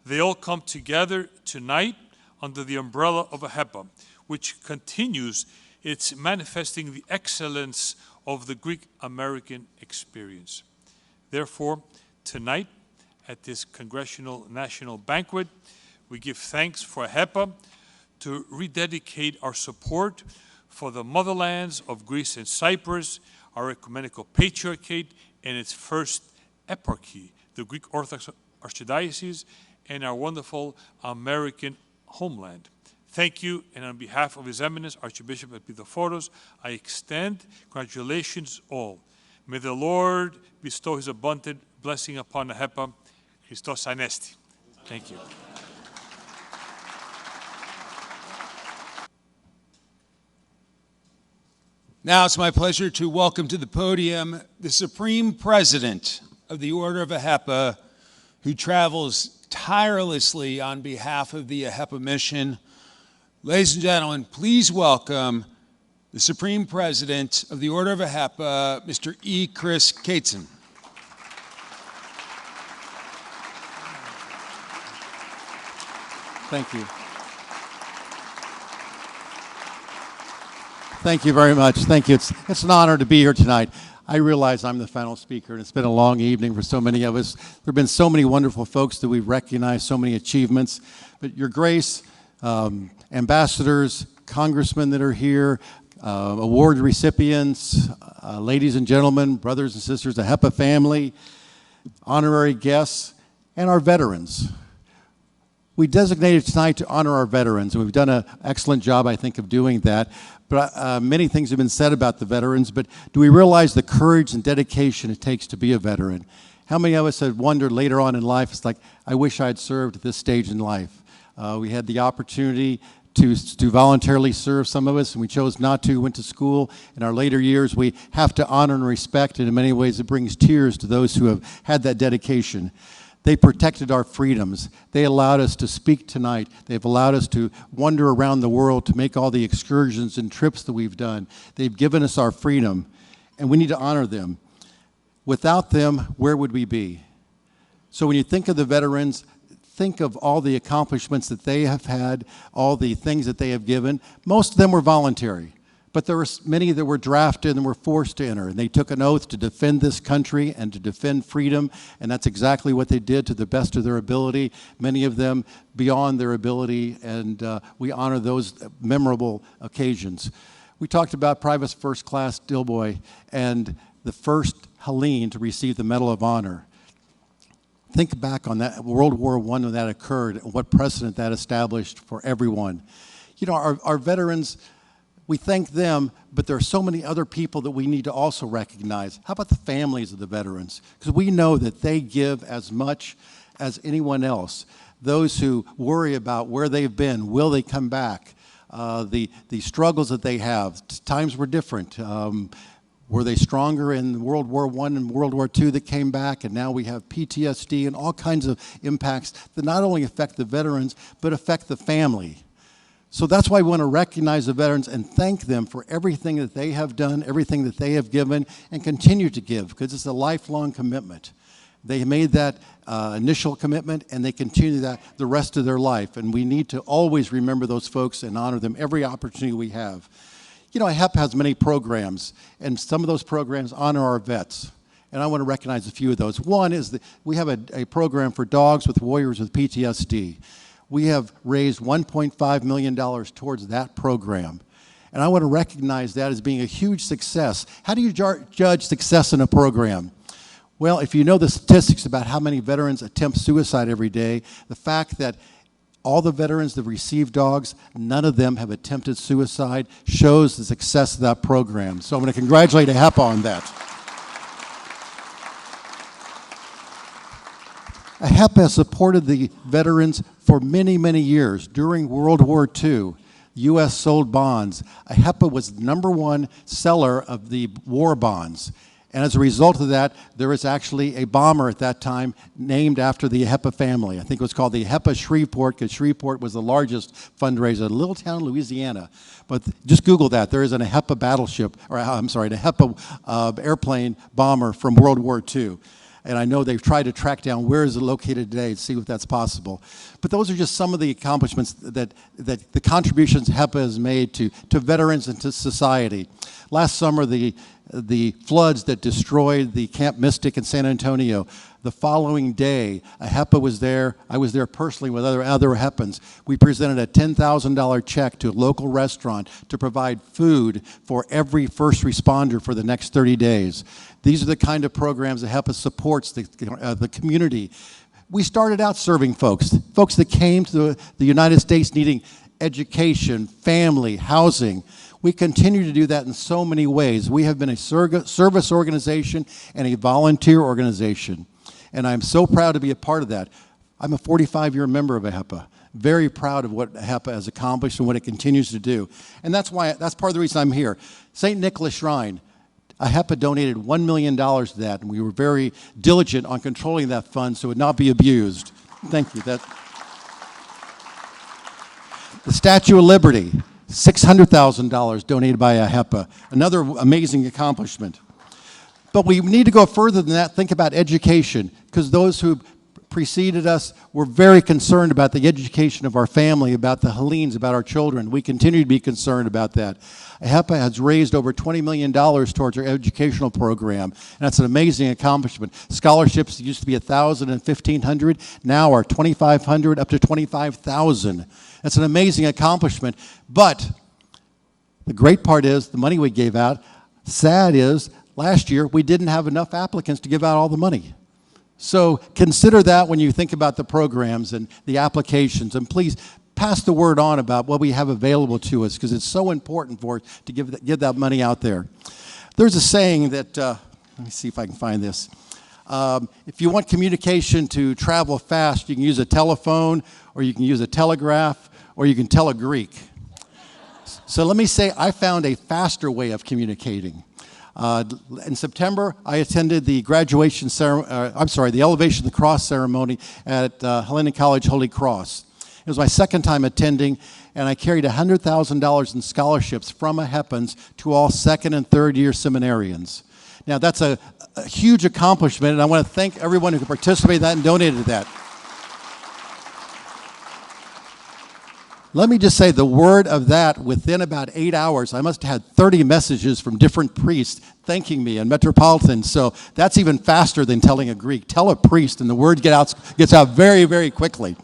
They all come together tonight under the umbrella of AHEPA, which continues its manifesting the excellence of the Greek American experience. Therefore, tonight, at this Congressional National Banquet, we give thanks for AHEPA to rededicate our support for the motherlands of Greece and Cyprus, our ecumenical patriarchate and its first eparchy, the Greek Orthodox Archdiocese, and our wonderful American homeland. Thank you, and on behalf of His Eminence, Archbishop Epidophoros, I extend congratulations all. May the Lord bestow His abundant blessing upon AHEPA. Christos Anesti. Thank you. Now it's my pleasure to welcome to the podium the Supreme President of the Order of AHEPA, who travels tirelessly on behalf of the AHEPA mission. Ladies and gentlemen, please welcome the Supreme President of the Order of AHEPA, Mr. E. Chris Kateson. Thank you. Thank you very much. Thank you. It's an honor to be here tonight. I realize I'm the final speaker, and it's been a long evening for so many of us. There have been so many wonderful folks that we've recognized, so many achievements. But Your Grace, ambassadors, congressmen that are here, award recipients, ladies and gentlemen, brothers and sisters, the AHEPA family, honorary guests, and our veterans. We designated tonight to honor our veterans, and we've done an excellent job, I think, of doing that. But many things have been said about the veterans, but do we realize the courage and dedication it takes to be a veteran? How many of us have wondered later on in life, it's like, I wish I had served at this stage in life. We had the opportunity to voluntarily serve, some of us, and we chose not to, went to school. In our later years, we have to honor and respect, and in many ways it brings tears to those who have had that dedication. They protected our freedoms. They allowed us to speak tonight. They've allowed us to wander around the world, to make all the excursions and trips that we've done. They've given us our freedom, and we need to honor them. Without them, where would we be? So when you think of the veterans, think of all the accomplishments that they have had, all the things that they have given. Most of them were voluntary. But there were many that were drafted and were forced to enter, and they took an oath to defend this country and to defend freedom, and that's exactly what they did to the best of their ability, many of them beyond their ability, and we honor those memorable occasions. We talked about Private First Class Dilboy and the first Hellene to receive the Medal of Honor. Think back on that World War I when that occurred, and what precedent that established for everyone. You know, our veterans, we thank them, but there are so many other people that we need to also recognize. How about the families of the veterans? Because we know that they give as much as anyone else. Those who worry about where they've been, will they come back, the struggles that they have. Times were different. Were they stronger in World War I and World War II that came back, and now we have PTSD and all kinds of impacts that not only affect the veterans, but affect the family. So that's why we want to recognize the veterans and thank them for everything that they have done, everything that they have given, and continue to give, because it's a lifelong commitment. They made that initial commitment, and they continue that the rest of their life. And we need to always remember those folks and honor them every opportunity we have. You know, AHEPA has many programs, and some of those programs honor our vets. And I want to recognize a few of those. One is that we have a program for dogs with warriors with PTSD. We have raised $1.5 million towards that program. And I want to recognize that as being a huge success. How do you judge success in a program? Well, if you know the statistics about how many veterans attempt suicide every day, the fact that all the veterans that receive dogs, none of them have attempted suicide, shows the success of that program. So I'm going to congratulate AHEPA on that. AHEPA has supported the veterans for many, many years. During World War II, U.S. sold bonds. AHEPA was the #1 seller of the war bonds. And as a result of that, there was actually a bomber at that time named after the AHEPA family. I think it was called the AHEPA Shreveport, because Shreveport was the largest fundraiser, a little town in Louisiana. But just Google that. There is an AHEPA battleship, or I'm sorry, an AHEPA airplane bomber from World War II. And I know they've tried to track down where is it located today to see if that's possible. But those are just some of the accomplishments that the contributions AHEPA has made to veterans and to society. Last summer, the floods that destroyed the Camp Mystic in San Antonio, the following day, AHEPA was there. I was there personally with other AHEPAns. We presented a $10,000 check to a local restaurant to provide food for every first responder for the next 30 days. These are the kind of programs that AHEPA supports the community. We started out serving folks that came to the United States needing education, family, housing. We continue to do that in so many ways. We have been a service organization and a volunteer organization, and I'm so proud to be a part of that. I'm a 45-year member of AHEPA, very proud of what AHEPA has accomplished and what it continues to do. And that's part of the reason I'm here. St. Nicholas Shrine, AHEPA donated $1 million to that, and we were very diligent on controlling that fund so it would not be abused. Thank you. The Statue of Liberty, $600,000 donated by AHEPA, another amazing accomplishment. But we need to go further than that, think about education, because those who preceded us were very concerned about the education of our family, about the Hellenes, about our children. We continue to be concerned about that. AHEPA has raised over $20 million towards our educational program, and that's an amazing accomplishment. Scholarships used to be $1,000 and $1,500, now are $2,500 up to $25,000. That's an amazing accomplishment, but the great part is the money we gave out. Sad is, last year we didn't have enough applicants to give out all the money. So consider that when you think about the programs and the applications, and please pass the word on about what we have available to us, because it's so important for us to give that money out there. There's a saying that, let me see if I can find this. If you want communication to travel fast, you can use a telephone, or you can use a telegraph, or you can tell a Greek. So let me say I found a faster way of communicating. In September, I attended the graduation ceremony, the Elevation of the Cross ceremony at Hellenic College Holy Cross. It was my second time attending, and I carried $100,000 in scholarships from AHEPANs to all second and third year seminarians. Now, that's a huge accomplishment, and I want to thank everyone who participated in that and donated to that. Let me just say the word of that, within about 8 hours, I must have had 30 messages from different priests thanking me and metropolitans. So that's even faster than telling a Greek. Tell a priest and the word gets out very, very quickly.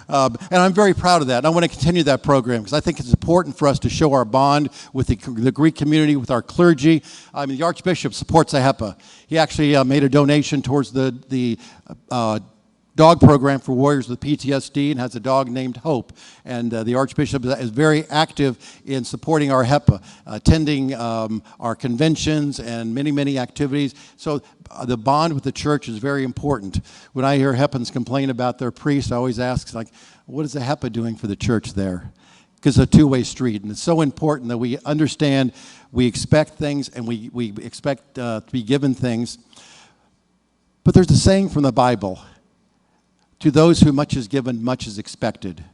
And I'm very proud of that. And I want to continue that program because I think it's important for us to show our bond with the Greek community, with our clergy. I mean, the Archbishop supports AHEPA. He actually made a donation towards the dog program for warriors with PTSD and has a dog named Hope. And the Archbishop is very active in supporting our AHEPA, attending our conventions and many, many activities. So the bond with the church is very important. When I hear AHEPAns complain about their priest, I always ask, like, what is AHEPA doing for the church there? Because it's a two-way street. And it's so important that we understand, we expect things, and we expect to be given things. But there's a saying from the Bible, to those who much is given, much is expected.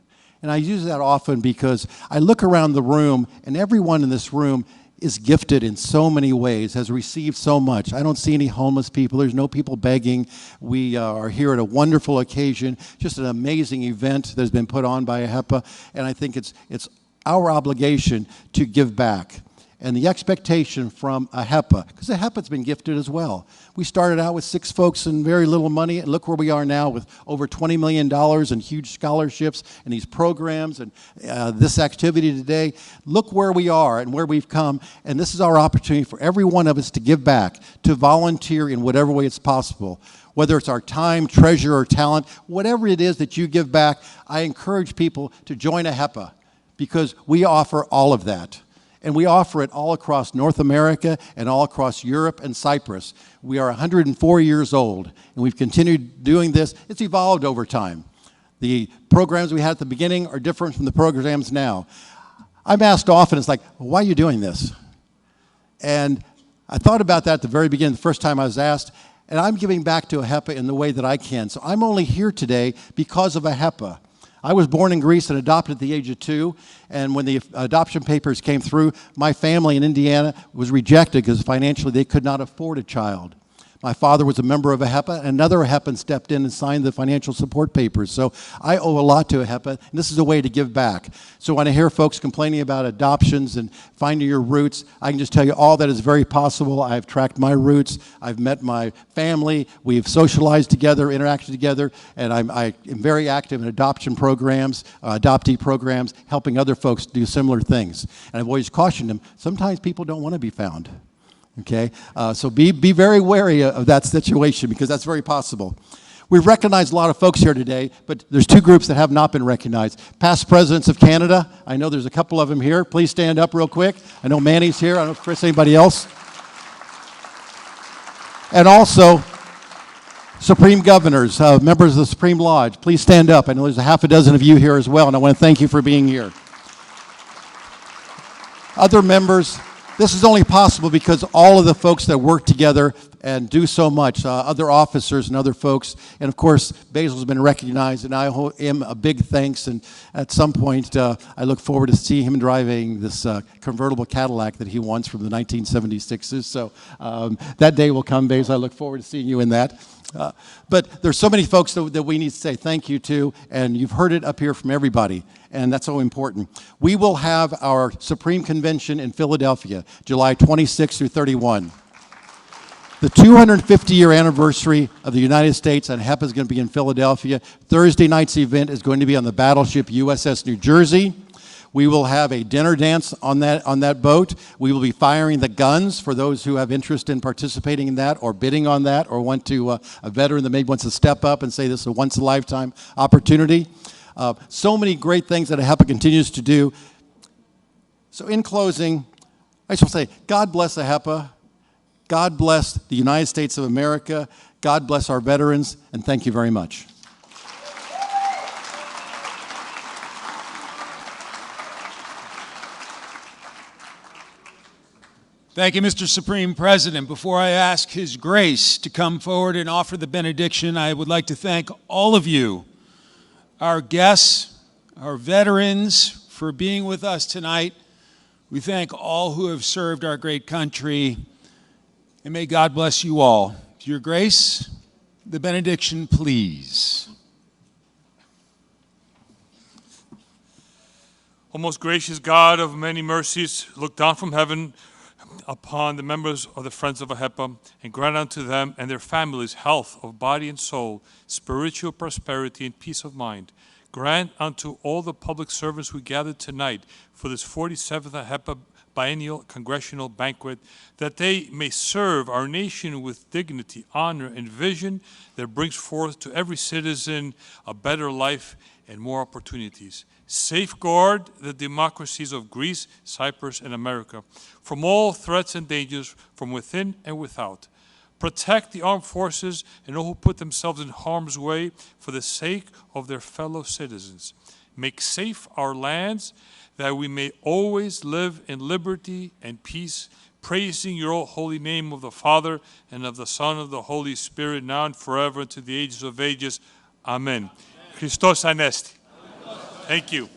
And I use that often because I look around the room, and everyone in this room is gifted in so many ways, has received so much. I don't see any homeless people. There's no people begging. We are here at a wonderful occasion, just an amazing event that's been put on by AHEPA, and I think it's our obligation to give back. And the expectation from AHEPA, because AHEPA's been gifted as well. We started out with 6 folks and very little money, and look where we are now with over $20 million in huge scholarships and these programs and this activity today. Look where we are and where we've come, and this is our opportunity for every one of us to give back, to volunteer in whatever way it's possible. Whether it's our time, treasure, or talent, whatever it is that you give back, I encourage people to join AHEPA because we offer all of that. And we offer it all across North America and all across Europe and Cyprus. We are 104 years old, and we've continued doing this. It's evolved over time. The programs we had at the beginning are different from the programs now. I'm asked often, it's like, why are you doing this? And I thought about that at the very beginning, the first time I was asked, and I'm giving back to AHEPA in the way that I can. So I'm only here today because of AHEPA. I was born in Greece and adopted at the age of 2, and when the adoption papers came through, my family in Indiana was rejected because financially they could not afford a child. My father was a member of AHEPA, and another AHEPAN stepped in and signed the financial support papers. So I owe a lot to AHEPA, and this is a way to give back. So when I hear folks complaining about adoptions and finding your roots, I can just tell you all that is very possible. I've tracked my roots. I've met my family. We've socialized together, interacted together, and I am very active in adoption programs, adoptee programs, helping other folks do similar things. And I've always cautioned them, sometimes people don't want to be found. Okay, so be very wary of that situation because that's very possible. We've recognized a lot of folks here today, but there's 2 groups that have not been recognized. Past presidents of Canada, I know there's a couple of them here. Please stand up real quick. I know Manny's here. I don't know if Chris, anybody else. And also, Supreme Governors, members of the Supreme Lodge, please stand up. I know there's a half a dozen of you here as well, and I want to thank you for being here. Other members. This is only possible because all of the folks that work together and do so much, other officers and other folks, and of course, Basil's been recognized, and I owe him a big thanks, and at some point, I look forward to seeing him driving this convertible Cadillac that he wants from the 1976s, so that day will come, Basil. I look forward to seeing you in that. But there's so many folks that we need to say thank you to, and you've heard it up here from everybody, and that's so important. We will have our Supreme Convention in Philadelphia, July 26 through 31. The 250-year anniversary of the United States and AHEPA is going to be in Philadelphia. Thursday night's event is going to be on the battleship USS New Jersey. We will have a dinner dance on that boat. We will be firing the guns for those who have interest in participating in that or bidding on that or want to, a veteran that maybe wants to step up and say this is a once-in-a-lifetime opportunity. So many great things that AHEPA continues to do. So in closing, I just want to say, God bless AHEPA. God bless the United States of America. God bless our veterans, and thank you very much. Thank you, Mr. Supreme President. Before I ask His Grace to come forward and offer the benediction, I would like to thank all of you, our guests, our veterans, for being with us tonight. We thank all who have served our great country, and may God bless you all. Your Grace, the benediction, please. O most gracious God of many mercies, look down from heaven upon the members of the Friends of AHEPA and grant unto them and their families health of body and soul, spiritual prosperity and peace of mind. Grant unto all the public servants who gathered tonight for this 47th AHEPA biennial congressional banquet, that they may serve our nation with dignity, honor, and vision that brings forth to every citizen a better life and more opportunities. Safeguard the democracies of Greece, Cyprus, and America from all threats and dangers from within and without. Protect the armed forces and all who put themselves in harm's way for the sake of their fellow citizens. Make safe our lands, that we may always live in liberty and peace, praising your holy name of the Father and of the Son and of the Holy Spirit, now and forever, to the ages of ages. Amen. Christos Anesti. Thank you.